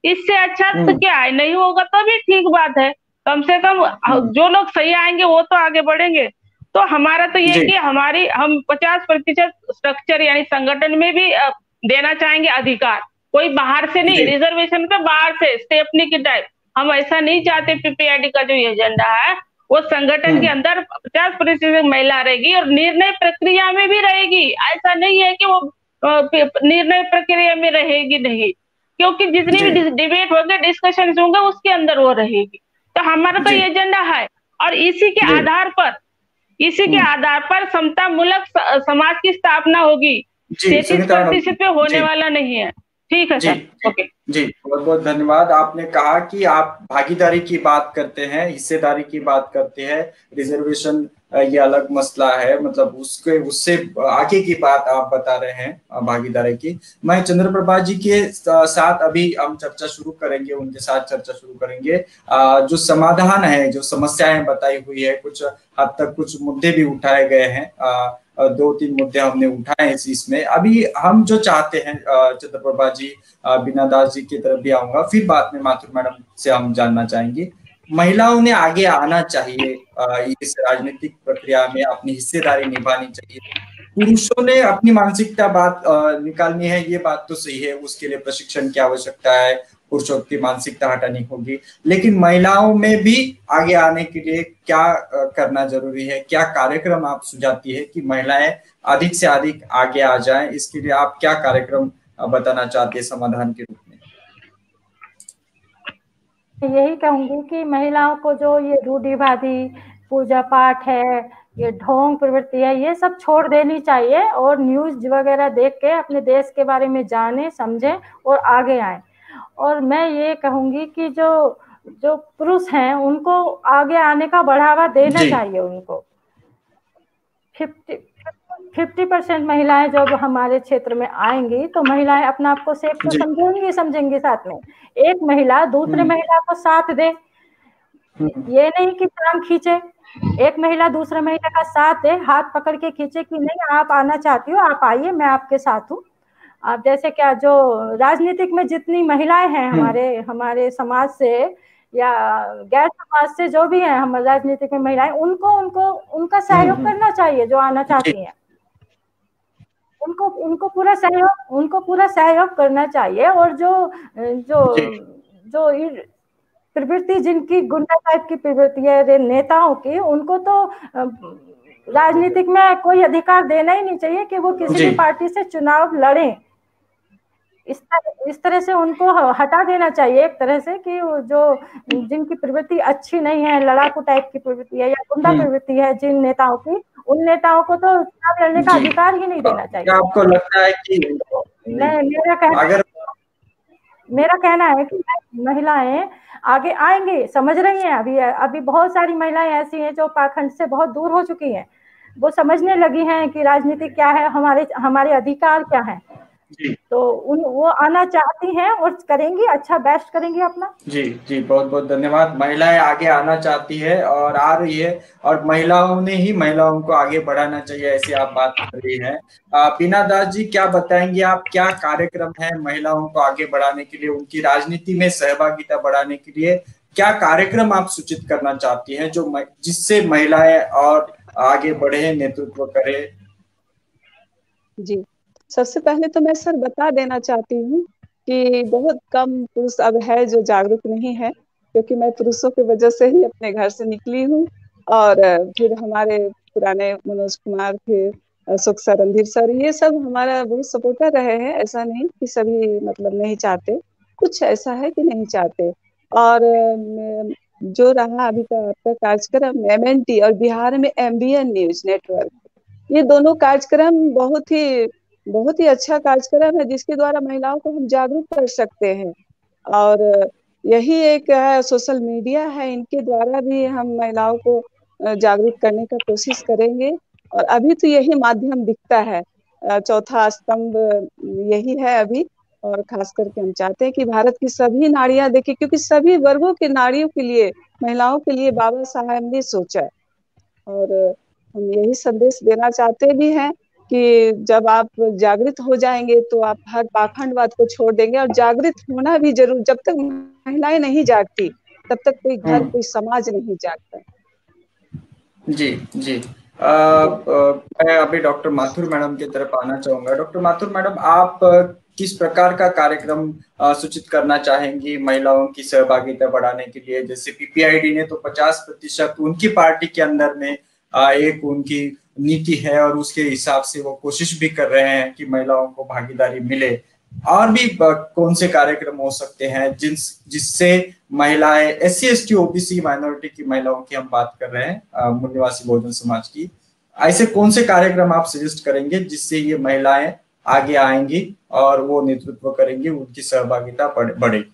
इससे अच्छा तो क्या है, नहीं होगा तो भी ठीक बात है। कम से कम जो लोग सही आएंगे वो तो आगे बढ़ेंगे। तो हमारा तो ये कि हम 50% स्ट्रक्चर यानी संगठन में भी देना चाहेंगे अधिकार, कोई बाहर से नहीं, रिजर्वेशन पे बाहर से स्टेपनी की टाइप। हम ऐसा नहीं चाहते। PPID का जो एजेंडा है वो संगठन के अंदर 50% महिला रहेगी और निर्णय प्रक्रिया में भी रहेगी। ऐसा नहीं है कि वो निर्णय प्रक्रिया में रहेगी नहीं, क्योंकि जितनी भी डिबेट होंगे, डिस्कशन होंगे, उसके अंदर वो रहेगी। तो हमारा तो ये एजेंडा है और इसी के आधार पर समता मूलक समाज की स्थापना होगी। 33% पे होने वाला नहीं है। ठीक है सर, ओके जी, बहुत बहुत धन्यवाद। आपने कहा कि आप भागीदारी की बात करते हैं, हिस्सेदारी की बात करते हैं, रिजर्वेशन ये अलग मसला है, मतलब उससे आगे की बात आप बता रहे हैं भागीदारी की। मैं चंद्रप्रभा जी के साथ अभी हम चर्चा शुरू करेंगे, उनके साथ चर्चा शुरू करेंगे। जो समाधान है, जो समस्याएं बताई हुई है, कुछ हद तक कुछ मुद्दे भी उठाए गए हैं, 2-3 मुद्दे हमने उठाए हैं इसमें। अभी हम जो चाहते हैं, चंद्रप्रभा जी, बीना दास जी की तरफ भी आऊंगा, फिर बाद में माथुर मैडम से हम जानना चाहेंगे। महिलाओं ने आगे आना चाहिए, इस राजनीतिक प्रक्रिया में अपनी हिस्सेदारी निभानी चाहिए। पुरुषों ने अपनी मानसिकता बात निकालनी है, ये बात तो सही है, उसके लिए प्रशिक्षण की आवश्यकता है, पुरुषों की मानसिकता हटानी होगी, लेकिन महिलाओं में भी आगे आने के लिए क्या करना जरूरी है, क्या कार्यक्रम आप सुझाती है कि महिलाएं अधिक से अधिक आगे आ जाएं? इसके लिए आप क्या कार्यक्रम बताना चाहते हैं समाधान के रूप में? यही कहूंगी कि महिलाओं को जो ये रूढ़िवादी पूजा पाठ है, ये ढोंग प्रवृत्ति है, ये सब छोड़ देनी चाहिए और न्यूज वगैरह देख के अपने देश के बारे में जाने समझें और आगे आए। और मैं ये कहूंगी कि जो जो पुरुष हैं उनको आगे आने का बढ़ावा देना चाहिए। उनको 50% महिलाएं जब हमारे क्षेत्र में आएंगी तो महिलाएं अपना आप को सेफ तो समझेंगी साथ में एक महिला दूसरे महिला को साथ दे, ये नहीं कि टांग खींचे, एक महिला दूसरे महिला का साथ दे, हाथ पकड़ के खींचे कि नहीं आप आना चाहती हो, आप आइए, मैं आपके साथ हूँ। आप जैसे क्या जो राजनीतिक में जितनी महिलाएं हैं हमारे समाज से या गैर समाज से जो भी हैं हम राजनीतिक में महिलाएं, उनका सहयोग करना चाहिए। जो आना चाहती हैं उनको पूरा सहयोग करना चाहिए। और जो प्रवृत्ति जिनकी गुंडा टाइप की प्रवृत्ति है नेताओं की, उनको तो राजनीतिक में कोई अधिकार देना ही नहीं चाहिए कि वो किसी भी पार्टी से चुनाव लड़ें। इस तरह से उनको हटा देना चाहिए एक तरह से कि जो जिनकी प्रवृत्ति अच्छी नहीं है, लड़ाकू टाइप की प्रवृत्ति है या गुंडा प्रवृत्ति है जिन नेताओं की, उन नेताओं को तो चुनाव लड़ने का अधिकार ही नहीं देना चाहिए। आपको लगता है कि मेरा कहना है कि महिलाएं आगे आएंगे, समझ रही हैं। अभी बहुत सारी महिलाएं ऐसी हैं जो पाखंड से बहुत दूर हो चुकी हैं, वो समझने लगी हैं कि राजनीति क्या है, हमारे अधिकार क्या है, तो वो आना चाहती हैं और करेंगी, अच्छा बेस्ट करेंगी अपना। जी बहुत बहुत धन्यवाद। महिलाएं आगे आना चाहती है और आ रही है, और महिलाओं ने ही महिलाओं को आगे बढ़ाना चाहिए, ऐसी आप बात कर रही हैं। बीना दास जी, क्या बताएंगे आप, क्या कार्यक्रम है महिलाओं को आगे बढ़ाने के लिए, उनकी राजनीति में सहभागिता बढ़ाने के लिए क्या कार्यक्रम आप सूचित करना चाहती हैं जो जिससे महिलाएं और आगे बढ़े, नेतृत्व करे? जी, सबसे पहले तो मैं सर बता देना चाहती हूँ कि बहुत कम पुरुष अब है जो जागरूक नहीं है, क्योंकि मैं पुरुषों की वजह से ही अपने घर से निकली हूँ। और फिर हमारे पुराने मनोज कुमार, फिर सुख सर, रणधीर सर, ये सब हमारा बहुत सपोर्टर रहे हैं। ऐसा नहीं कि सभी मतलब नहीं चाहते, कुछ ऐसा है कि नहीं चाहते। और जो रहा अभी का आपका कार्यक्रम MNT और बिहार में MBN न्यूज नेटवर्क, ये दोनों कार्यक्रम बहुत ही अच्छा कार्यक्रम है जिसके द्वारा महिलाओं को हम जागरूक कर सकते हैं। और यही एक सोशल मीडिया है, इनके द्वारा भी हम महिलाओं को जागरूक करने का कोशिश करेंगे। और अभी तो यही माध्यम दिखता है, चौथा स्तंभ यही है अभी। और खास करके हम चाहते हैं कि भारत की सभी नारियां देखें, क्योंकि सभी वर्गों के नारियों के लिए, महिलाओं के लिए बाबा साहब ने सोचा है। और हम यही संदेश देना चाहते भी हैं कि जब आप जागृत हो जाएंगे तो आप हर पाखंडवाद को छोड़ देंगे। और जागृत होना भी जरूर, जब तक महिलाएं नहीं जागती तब तक कोई घर, कोई समाज नहीं जागता। जी मैं अभी डॉक्टर माथुर मैडम की तरफ आना चाहूंगा। डॉक्टर माथुर मैडम, आप किस प्रकार का कार्यक्रम सूचित करना चाहेंगी महिलाओं की सहभागिता बढ़ाने के लिए? जैसे PPID ने तो 50% उनकी पार्टी के अंदर में एक उनकी नीति है और उसके हिसाब से वो कोशिश भी कर रहे हैं कि महिलाओं को भागीदारी मिले। और भी कौन से कार्यक्रम हो सकते हैं जिससे महिलाएं, SC ST OBC माइनॉरिटी की महिलाओं की हम बात कर रहे हैं, मूल निवासी बहुजन समाज की, ऐसे कौन से कार्यक्रम आप सजेस्ट करेंगे जिससे ये महिलाएं आगे आएंगी और वो नेतृत्व करेंगी, उनकी सहभागिता बढ़ेगी?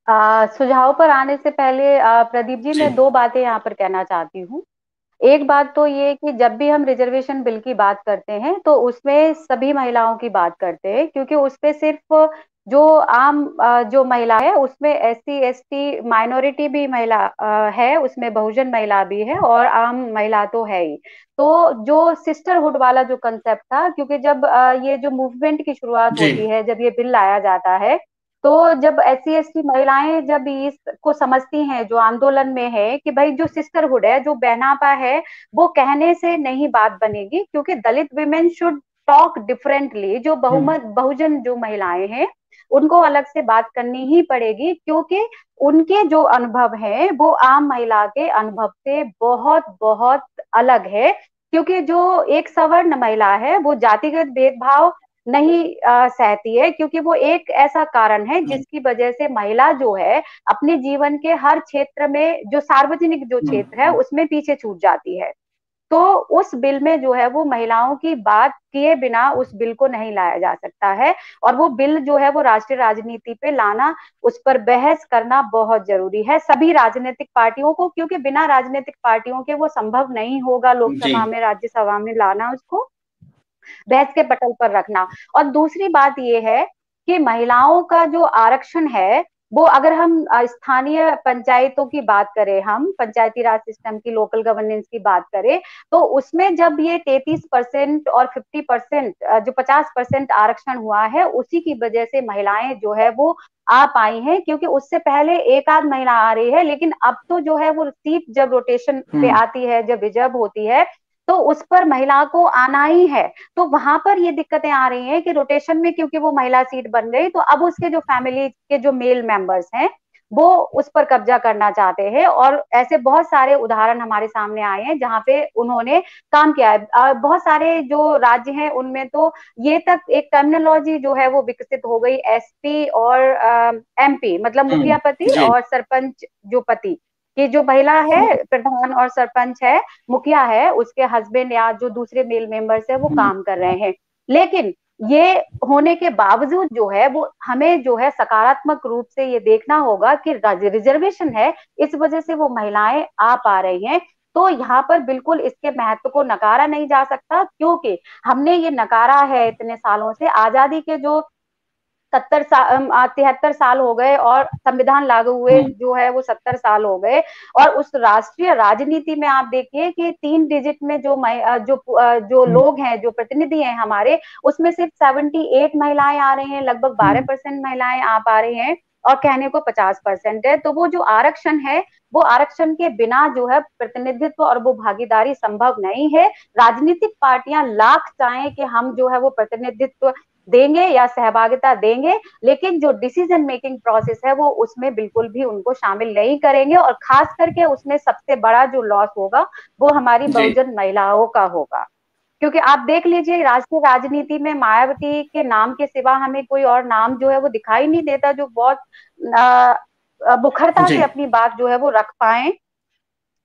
सुझाव पर आने से पहले प्रदीप जी, मैं दो बातें यहाँ पर कहना चाहती हूँ। एक बात तो ये कि जब भी हम रिजर्वेशन बिल की बात करते हैं तो उसमें सभी महिलाओं की बात करते हैं, क्योंकि उसपे सिर्फ जो आम जो महिला है उसमें SC ST माइनॉरिटी भी महिला है, उसमें बहुजन महिला भी है और आम महिला तो है ही। तो जो सिस्टरहुड वाला जो कंसेप्ट था, क्योंकि जब ये जो मूवमेंट की शुरुआत होती है, जब ये बिल लाया जाता है, तो जब SC ST महिलाएं जब इसको समझती हैं, जो आंदोलन में है कि भाई जो सिस्टरहुड है, जो बहनापा है, वो कहने से नहीं बात बनेगी, क्योंकि दलित विमेन शुड टॉक डिफरेंटली। जो बहुजन जो महिलाएं हैं उनको अलग से बात करनी ही पड़ेगी, क्योंकि उनके जो अनुभव है वो आम महिला के अनुभव से बहुत बहुत अलग है। क्योंकि जो एक सवर्ण महिला है वो जातिगत भेदभाव नहीं सहती है, क्योंकि वो एक ऐसा कारण है जिसकी वजह से महिला जो है अपने जीवन के हर क्षेत्र में, जो सार्वजनिक जो क्षेत्र है उसमें पीछे छूट जाती है। तो उस बिल में जो है वो महिलाओं की बात किए बिना उस बिल को नहीं लाया जा सकता है, और वो बिल जो है वो राष्ट्रीय राजनीति पे लाना, उस पर बहस करना बहुत जरूरी है सभी राजनीतिक पार्टियों को, क्योंकि बिना राजनीतिक पार्टियों के वो संभव नहीं होगा लोकसभा में, राज्यसभा में लाना, उसको बहस के पटल पर रखना। और दूसरी बात ये है कि महिलाओं का जो आरक्षण है वो, अगर हम स्थानीय पंचायतों की बात करें, हम पंचायती राज सिस्टम की, लोकल गवर्नेंस की बात करें, तो उसमें जब ये 33% और 50%, जो 50% आरक्षण हुआ है, उसी की वजह से महिलाएं जो है वो आ पाई हैं। क्योंकि उससे पहले एक आध महिला आ रही है, लेकिन अब तो जो है वो सीट जब रोटेशन पे आती है, जब रिजर्व होती है, तो उस पर महिला को आना ही है। तो वहां पर ये दिक्कतें आ रही हैं कि रोटेशन में क्योंकि वो महिला सीट बन गई, तो अब उसके जो फैमिली के जो मेल मेंबर्स हैं वो उस पर कब्जा करना चाहते हैं। और ऐसे बहुत सारे उदाहरण हमारे सामने आए हैं जहां पे उन्होंने काम किया है। बहुत सारे जो राज्य हैं उनमें तो ये तक एक टर्मिनोलॉजी जो है वो विकसित हो गई, एसपी और एमपी, मतलब मुखिया पति और सरपंच जो पति, कि जो महिला है प्रधान और सरपंच है, मुखिया है, उसके हस्बैंड या जो दूसरे मेल मेंबर्स है वो काम कर रहे हैं। लेकिन ये होने के बावजूद जो है वो हमें जो है सकारात्मक रूप से ये देखना होगा कि रिजर्वेशन है, इस वजह से वो महिलाएं आ पा रही हैं। तो यहाँ पर बिल्कुल इसके महत्व को नकारा नहीं जा सकता, क्योंकि हमने ये नकारा है इतने सालों से। आजादी के जो 73 साल हो गए और संविधान लागू हुए जो है वो 70 साल हो गए, और उस राष्ट्रीय राजनीति में आप देखिए कि 3 डिजिट में जो लोग हैं, जो प्रतिनिधि हैं हमारे, उसमें सिर्फ 78 महिलाएं आ रही हैं, लगभग 12% महिलाएं आ पा रही हैं, और कहने को 50% है। तो वो जो आरक्षण है, वो आरक्षण के बिना जो है प्रतिनिधित्व और वो भागीदारी संभव नहीं है। राजनीतिक पार्टियां लाख चाहें कि हम जो है वो प्रतिनिधित्व देंगे या सहभागिता देंगे, लेकिन जो डिसीजन मेकिंग प्रोसेस है वो उसमें बिल्कुल भी उनको शामिल नहीं करेंगे, और खास करके उसमें सबसे बड़ा जो लॉस होगा वो हमारी बहुजन महिलाओं का होगा। क्योंकि आप देख लीजिए राष्ट्रीय राजनीति में मायावती के नाम के सिवा हमें कोई और नाम जो है वो दिखाई नहीं देता जो बहुत मुखरता से अपनी बात जो है वो रख पाए।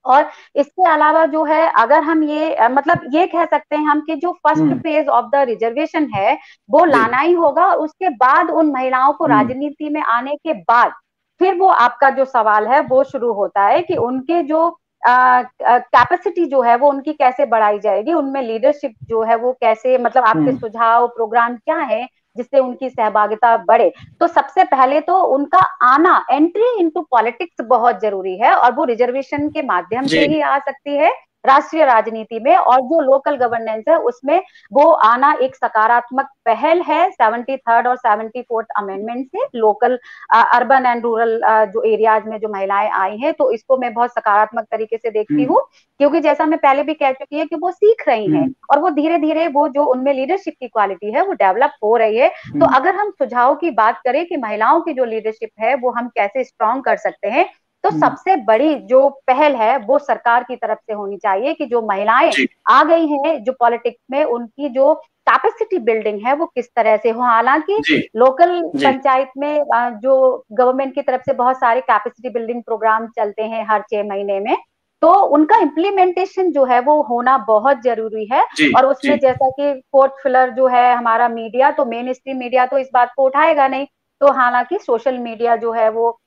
और इसके अलावा जो है, अगर हम ये मतलब ये कह सकते हैं हम कि जो first phase of the reservation है वो लाना ही होगा, और उसके बाद उन महिलाओं को राजनीति में आने के बाद फिर वो आपका जो सवाल है वो शुरू होता है कि उनके जो कैपेसिटी जो है वो उनकी कैसे बढ़ाई जाएगी, उनमें लीडरशिप जो है वो कैसे, मतलब आपके सुझाव प्रोग्राम क्या है जिससे उनकी सहभागिता बढ़े। तो सबसे पहले तो उनका आना, एंट्री इनटू पॉलिटिक्स बहुत जरूरी है, और वो रिजर्वेशन के माध्यम से ही आ सकती है राष्ट्रीय राजनीति में। और जो लोकल गवर्नेंस है उसमें वो आना एक सकारात्मक पहल है 73rd और 74th अमेंडमेंट से, लोकल अर्बन एंड रूरल जो एरियाज में जो महिलाएं आई हैं, तो इसको मैं बहुत सकारात्मक तरीके से देखती हूँ, क्योंकि जैसा मैं पहले भी कह चुकी है कि वो सीख रही हैं और वो धीरे धीरे वो जो उनमें लीडरशिप की क्वालिटी है वो डेवलप हो रही है। तो अगर हम सुझाव की बात करें कि महिलाओं की जो लीडरशिप है वो हम कैसे स्ट्रॉन्ग कर सकते हैं, तो सबसे बड़ी जो पहल है वो सरकार की तरफ से होनी चाहिए कि जो महिलाएं आ गई हैं जो पॉलिटिक्स में, उनकी जो कैपेसिटी बिल्डिंग है वो किस तरह से हो। हालांकि लोकल पंचायत में जो गवर्नमेंट की तरफ से बहुत सारे कैपेसिटी बिल्डिंग प्रोग्राम चलते हैं हर 6 महीने में, तो उनका इम्प्लीमेंटेशन जो है वो होना बहुत जरूरी है। और उसमें जैसा कि फोर्थ पिलर जो है हमारा मीडिया, तो मेन स्ट्रीम मीडिया तो इस बात को उठाएगा नहीं, तो हालांकि सोशल मीडिया जो है वो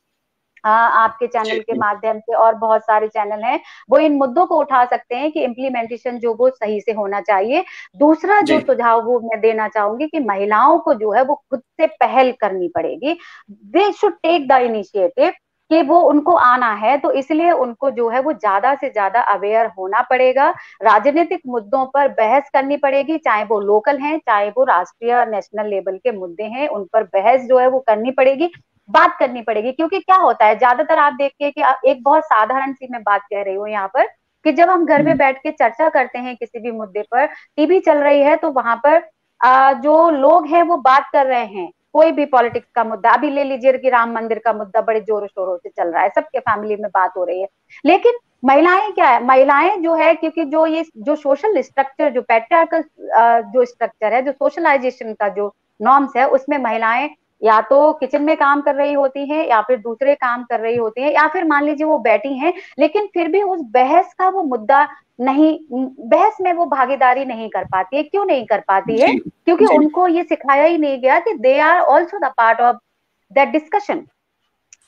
आपके चैनल के माध्यम से और बहुत सारे चैनल हैं वो इन मुद्दों को उठा सकते हैं कि इम्प्लीमेंटेशन जो वो सही से होना चाहिए। दूसरा जो सुझाव वो मैं देना चाहूंगी कि महिलाओं को जो है वो खुद से पहल करनी पड़ेगी, they should take the initiative कि वो उनको आना है, तो इसलिए उनको जो है वो ज्यादा से ज्यादा अवेयर होना पड़ेगा, राजनीतिक मुद्दों पर बहस करनी पड़ेगी, चाहे वो लोकल हैं चाहे वो राष्ट्रीय नेशनल लेवल के मुद्दे हैं, उन पर बहस जो है वो करनी पड़ेगी, बात करनी पड़ेगी। क्योंकि क्या होता है ज्यादातर आप देखिए कि एक बहुत साधारण सी मैं बात कह रही हूँ यहाँ पर, कि जब हम घर में बैठ के चर्चा करते हैं किसी भी मुद्दे पर, टीवी चल रही है तो वहां पर जो लोग हैं वो बात कर रहे हैं, कोई भी पॉलिटिक्स का मुद्दा, अभी ले लीजिए कि राम मंदिर का मुद्दा बड़े जोरों शोरों से चल रहा है, सबके फैमिली में बात हो रही है, लेकिन महिलाएं क्या है, महिलाएं जो है, क्योंकि जो ये जो सोशल स्ट्रक्चर, जो पैट्रियार्कल जो स्ट्रक्चर है, जो सोशलाइजेशन का जो नॉर्म्स है, उसमें महिलाएं या तो किचन में काम कर रही होती हैं, या फिर दूसरे काम कर रही होती हैं, या फिर मान लीजिए वो बैठी हैं, लेकिन फिर भी उस बहस का वो मुद्दा नहीं, बहस में वो भागीदारी नहीं कर पाती है। क्यों नहीं कर पाती है? क्योंकि उनको ये सिखाया ही नहीं गया कि they are also the part of that discussion.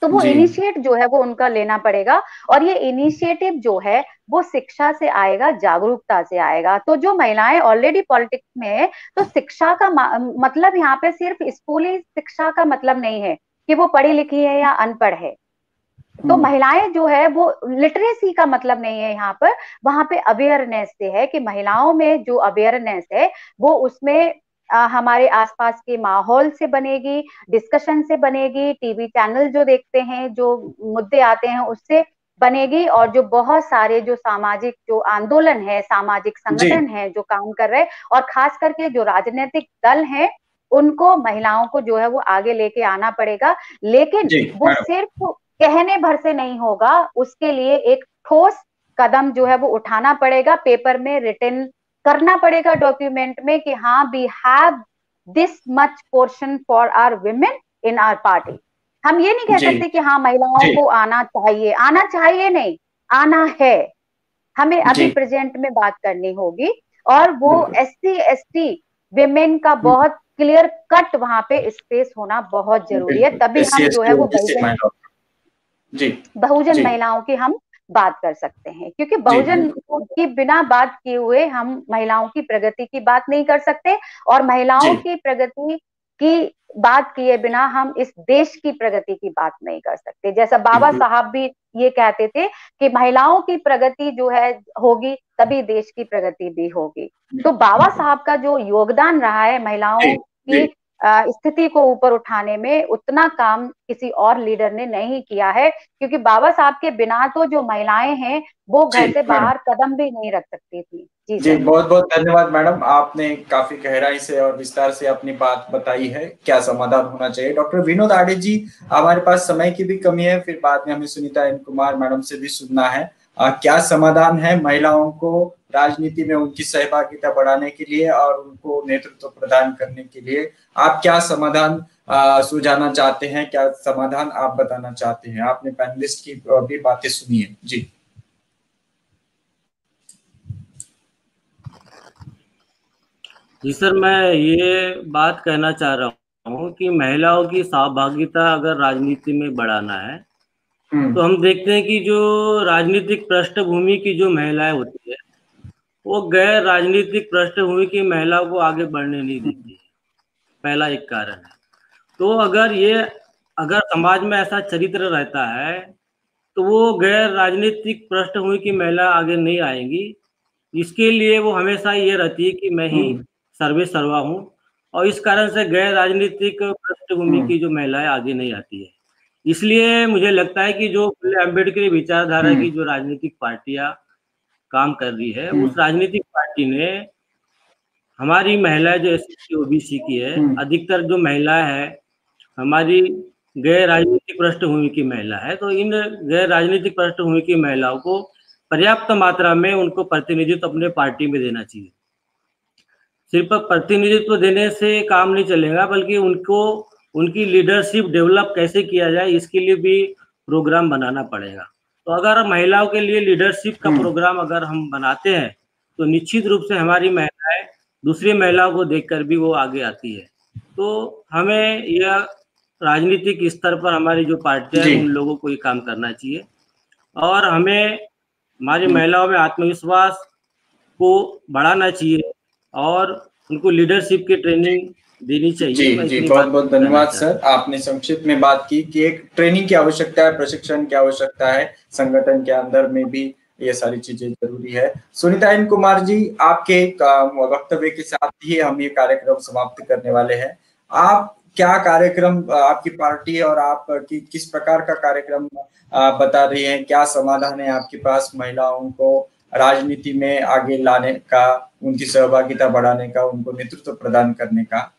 तो वो इनिशिएट जो है वो उनका लेना पड़ेगा, और ये इनिशिएटिव जो है वो शिक्षा से आएगा, जागरूकता से आएगा। तो जो महिलाएं ऑलरेडी पॉलिटिक्स में है, तो शिक्षा का मतलब यहाँ पे सिर्फ स्कूली शिक्षा का मतलब नहीं है कि वो पढ़ी लिखी है या अनपढ़ है। तो महिलाएं जो है वो लिटरेसी का मतलब नहीं है यहाँ पर, वहां पे अवेयरनेस से है कि महिलाओं में जो अवेयरनेस है वो उसमें हमारे आसपास के माहौल से बनेगी, डिस्कशन से बनेगी, टीवी चैनल जो देखते हैं, जो मुद्दे आते हैं उससे बनेगी, और जो बहुत सारे जो सामाजिक जो आंदोलन है, सामाजिक संगठन है जो काम कर रहे हैं, और खास करके जो राजनीतिक दल हैं, उनको महिलाओं को जो है वो आगे लेके आना पड़ेगा। लेकिन वो सिर्फ कहने भर से नहीं होगा, उसके लिए एक ठोस कदम जो है वो उठाना पड़ेगा, पेपर में रिटन करना पड़ेगा डॉक्यूमेंट में कि हाँ we have this much portion for our women in our party. हम ये नहीं कह सकते कि हाँ महिलाओं को आना चाहिए, आना चाहिए नहीं, आना है। हमें अभी प्रेजेंट में बात करनी होगी, और वो SC ST विमेन का बहुत क्लियर कट वहां पे स्पेस होना बहुत जरूरी है, तभी हम जो है वो बहुजन महिलाओं की हम बात कर सकते हैं। क्योंकि बहुजन की बिना बात किए हुए हम महिलाओं की प्रगति की बात नहीं कर सकते, और महिलाओं की प्रगति की बात किए बिना हम इस देश की प्रगति की बात नहीं कर सकते। जैसा बाबा साहब भी ये कहते थे कि महिलाओं की प्रगति जो है होगी तभी देश की प्रगति भी होगी। तो बाबा साहब का जो योगदान रहा है महिलाओं की स्थिति को ऊपर उठाने में, उतना काम किसी और लीडर ने नहीं किया है, क्योंकि बाबा साहब के बिना तो जो महिलाएं हैं वो घर से बाहर कदम भी नहीं रख सकती थी। जी बहुत बहुत धन्यवाद मैडम, आपने काफी गहराई से और विस्तार से अपनी बात बताई है, क्या समाधान होना चाहिए। डॉक्टर विनोद आडे जी, हमारे पास समय की भी कमी है, फिर बाद में हमें सुनीता एन कुमार मैडम से भी सुनना है, क्या समाधान है महिलाओं को राजनीति में उनकी सहभागिता बढ़ाने के लिए और उनको नेतृत्व प्रदान करने के लिए, आप क्या समाधान सुझाना चाहते हैं, क्या समाधान आप बताना चाहते हैं? आपने पैनलिस्ट की भी बातें सुनी है। जी सर, मैं ये बात कहना चाह रहा हूँ कि महिलाओं की सहभागिता अगर राजनीति में बढ़ाना है तो हम देखते हैं कि जो राजनीतिक पृष्ठभूमि की जो महिलाएं होती है वो गैर राजनीतिक पृष्ठभूमि की महिलाओं को आगे बढ़ने नहीं देती है, पहला एक कारण है। तो अगर समाज में ऐसा चरित्र रहता है तो वो गैर राजनीतिक पृष्ठभूमि की महिला आगे नहीं आएंगी। इसके लिए वो हमेशा ये रहती है कि मैं ही सर्वे सर्वा हूँ, और इस कारण से गैर राजनीतिक पृष्ठभूमि की जो महिलाएं आगे नहीं आती है। इसलिए मुझे लगता है कि जो फुले अम्बेडकरी विचारधारा की जो राजनीतिक पार्टियां काम कर रही है, उस राजनीतिक पार्टी ने हमारी महिलाएं जो SC OBC की है, अधिकतर जो महिलाएं है हमारी गैर राजनीतिक पृष्ठभूमि की महिला है, तो इन गैर राजनीतिक पृष्ठभूमि की महिलाओं को पर्याप्त मात्रा में उनको प्रतिनिधित्व अपने पार्टी में देना चाहिए। सिर्फ प्रतिनिधित्व देने से काम नहीं चलेगा, बल्कि उनको उनकी लीडरशिप डेवलप कैसे किया जाए इसके लिए भी प्रोग्राम बनाना पड़ेगा। तो अगर महिलाओं के लिए लीडरशिप का प्रोग्राम अगर हम बनाते हैं तो निश्चित रूप से हमारी महिलाएं दूसरी महिलाओं को देखकर भी वो आगे आती है। तो हमें यह राजनीतिक स्तर पर हमारी जो पार्टियां हैं उन लोगों को ये काम करना चाहिए, और हमें हमारी महिलाओं में आत्मविश्वास को बढ़ाना चाहिए और उनको लीडरशिप की ट्रेनिंग देनी चाहिए। जी बहुत बहुत धन्यवाद सर, आपने संक्षिप्त में बात की कि एक ट्रेनिंग की आवश्यकता है, प्रशिक्षण की आवश्यकता है, संगठन के अंदर में भी ये सारी चीजें जरूरी है। सुनीता एन कुमार जी, आपके वक्तव्य के साथ ही हम ये कार्यक्रम समाप्त करने वाले हैं। आप क्या कार्यक्रम, आपकी पार्टी और आप किस प्रकार का कार्यक्रम बता रही हैं, क्या समाधान है आपके पास महिलाओं को राजनीति में आगे लाने का, उनकी सहभागिता बढ़ाने का, उनको नेतृत्व प्रदान करने का?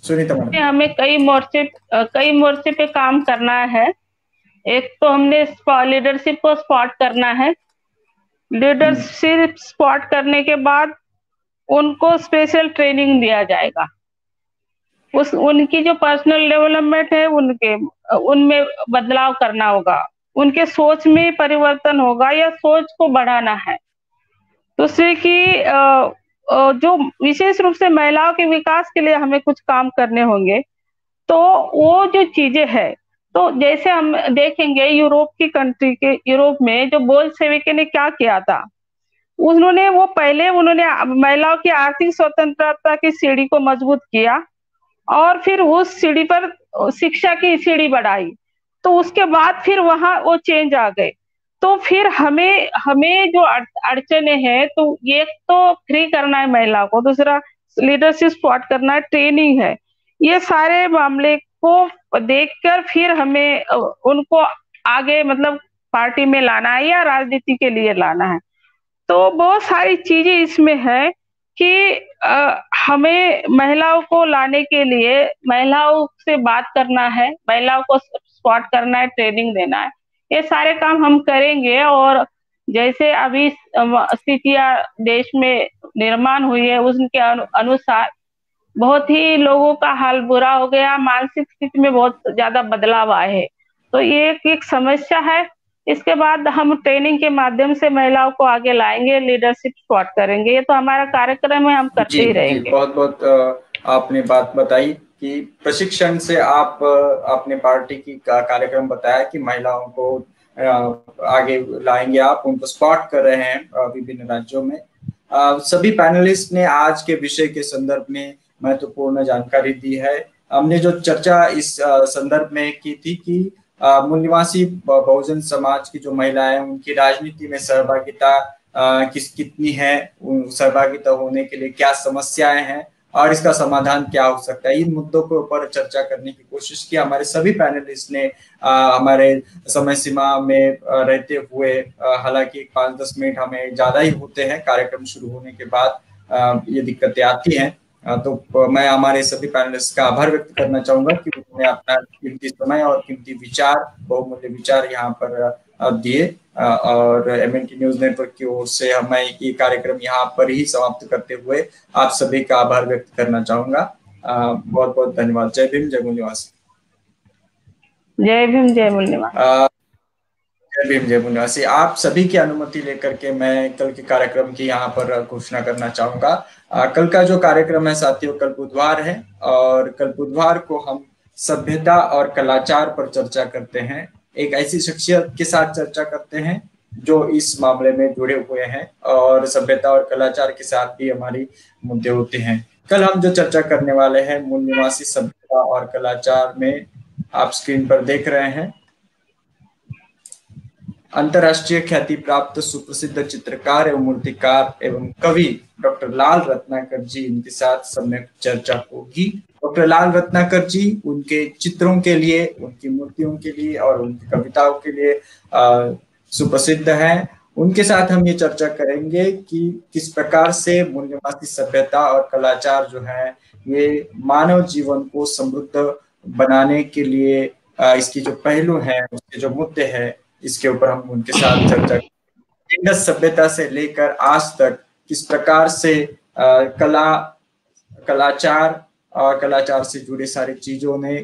सुनीता मैडम। हमें कई मोर्चे पे काम करना है। एक तो हमने लीडरशिप को स्पॉट करना है। लीडरशिप स्पॉट करने के बाद उनको स्पेशल ट्रेनिंग दिया जाएगा। उनकी जो पर्सनल डेवलपमेंट है उनमें बदलाव करना होगा, उनके सोच में परिवर्तन होगा या सोच को बढ़ाना है। दूसरे की जो विशेष रूप से महिलाओं के विकास के लिए हमें कुछ काम करने होंगे। तो वो जो चीजें है, तो जैसे हम देखेंगे यूरोप में जो बोल्शेविक ने क्या किया था, उन्होंने महिलाओं की आर्थिक स्वतंत्रता की सीढ़ी को मजबूत किया और फिर उस सीढ़ी पर शिक्षा की सीढ़ी बढ़ाई। तो उसके बाद फिर वहां वो चेंज आ गए। तो फिर हमें जो अड़चने हैं, तो एक तो फ्री करना है महिलाओं को, दूसरा लीडरशिप स्पॉट करना है, ट्रेनिंग है। ये सारे मामले को देखकर फिर हमें उनको आगे मतलब पार्टी में लाना है या राजनीति के लिए लाना है। तो बहुत सारी चीजें इसमें है कि हमें महिलाओं को लाने के लिए महिलाओं से बात करना है, महिलाओं को स्पॉट करना है, ट्रेनिंग देना है। ये सारे काम हम करेंगे। और जैसे अभी स्थितियां देश में निर्माण हुई है, उसके अनुसार बहुत ही लोगों का हाल बुरा हो गया, मानसिक स्थिति में बहुत ज्यादा बदलाव आए हैं। तो ये एक समस्या है। इसके बाद हम ट्रेनिंग के माध्यम से महिलाओं को आगे लाएंगे, लीडरशिप स्पॉट करेंगे। ये तो हमारा कार्यक्रम है, हम करते ही रहेंगे। बहुत बहुत आपने बात बताई कि प्रशिक्षण से आप अपने पार्टी की कार्यक्रम बताया कि महिलाओं को आगे लाएंगे, आप उनको स्पॉट कर रहे हैं विभिन्न राज्यों में। सभी पैनलिस्ट ने आज के विषय के संदर्भ में महत्वपूर्ण जानकारी दी है। हमने जो चर्चा इस संदर्भ में की थी कि मूल निवासी बहुजन समाज की जो महिलाएं, उनकी राजनीति में सहभागिता कितनी है, सहभागिता होने के लिए क्या समस्याएं हैं और इसका समाधान क्या हो सकता है, इन मुद्दों के ऊपर चर्चा करने की कोशिश की। हमारे सभी पैनलिस्ट ने हमारे समय सीमा में रहते हुए, हालांकि 5-10 मिनट हमें ज्यादा ही होते हैं कार्यक्रम शुरू होने के बाद, ये दिक्कतें आती हैं, तो मैं हमारे सभी पैनलिस्ट का आभार व्यक्त करना चाहूंगा कि उन्होंने अपना कीमती समय और कीमती विचार, बहुमूल्य विचार यहाँ पर दिए। और MNT न्यूज नेटवर्क की ओर से मैं ये कार्यक्रम यहाँ पर ही समाप्त करते हुए आप सभी का आभार व्यक्त करना चाहूंगा। बहुत बहुत धन्यवाद। जय भीम, जय मूल निवासी। जय भीम, जय मूल निवासी। जय भीम, जय मूल निवासी। आप सभी की अनुमति लेकर के मैं कल के कार्यक्रम की यहाँ पर घोषणा करना चाहूंगा। कल का जो कार्यक्रम है साथियों, कल बुधवार है और कल बुधवार को हम सभ्यता और कलाचार पर चर्चा करते हैं। एक ऐसी शख्सियत के साथ चर्चा करते हैं जो इस मामले में जुड़े हुए हैं और सभ्यता और कलाचार के साथ भी हमारी मुद्दे होते हैं। कल हम जो चर्चा करने वाले हैं मूल निवासी सभ्यता और कलाचार में, आप स्क्रीन पर देख रहे हैं, अंतर्राष्ट्रीय ख्याति प्राप्त सुप्रसिद्ध चित्रकार एवं मूर्तिकार एवं कवि डॉक्टर लाल रत्नाकर जी, इनके साथ सम्यक चर्चा होगी। डॉक्टर लाल रत्नाकर जी उनके चित्रों के लिए, उनकी मूर्तियों के लिए और उनकी कविताओं के लिए सुप्रसिद्ध हैं। उनके साथ हम ये चर्चा करेंगे कि किस प्रकार से मूल निवासी सभ्यता और कलाचार जो है ये मानव जीवन को समृद्ध बनाने के लिए इसकी जो पहलू है, उसके जो मुद्दे हैं, इसके ऊपर हम उनके साथ चर्चा इंडस सभ्यता से लेकर आज तक किस प्रकार से कलाचार और कलाचार से जुड़े सारी चीजों ने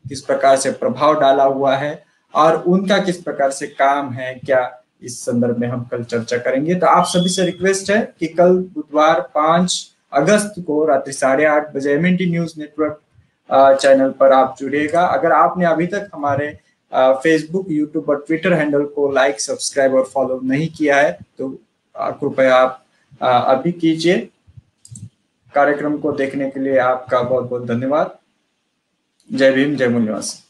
किस प्रकार से प्रभाव डाला हुआ है और उनका किस प्रकार से काम है, क्या इस संदर्भ में हम कल चर्चा करेंगे। तो आप सभी से रिक्वेस्ट है कि कल बुधवार 5 अगस्त को रात्रि 8:30 बजे MNT न्यूज नेटवर्क चैनल पर आप जुड़िएगा। अगर आपने अभी तक हमारे फेसबुक, यूट्यूब और ट्विटर हैंडल को लाइक, सब्सक्राइब और फॉलो नहीं किया है तो कृपया आप अभी कीजिए। कार्यक्रम को देखने के लिए आपका बहुत बहुत धन्यवाद। जय भीम, जय मूल निवासी।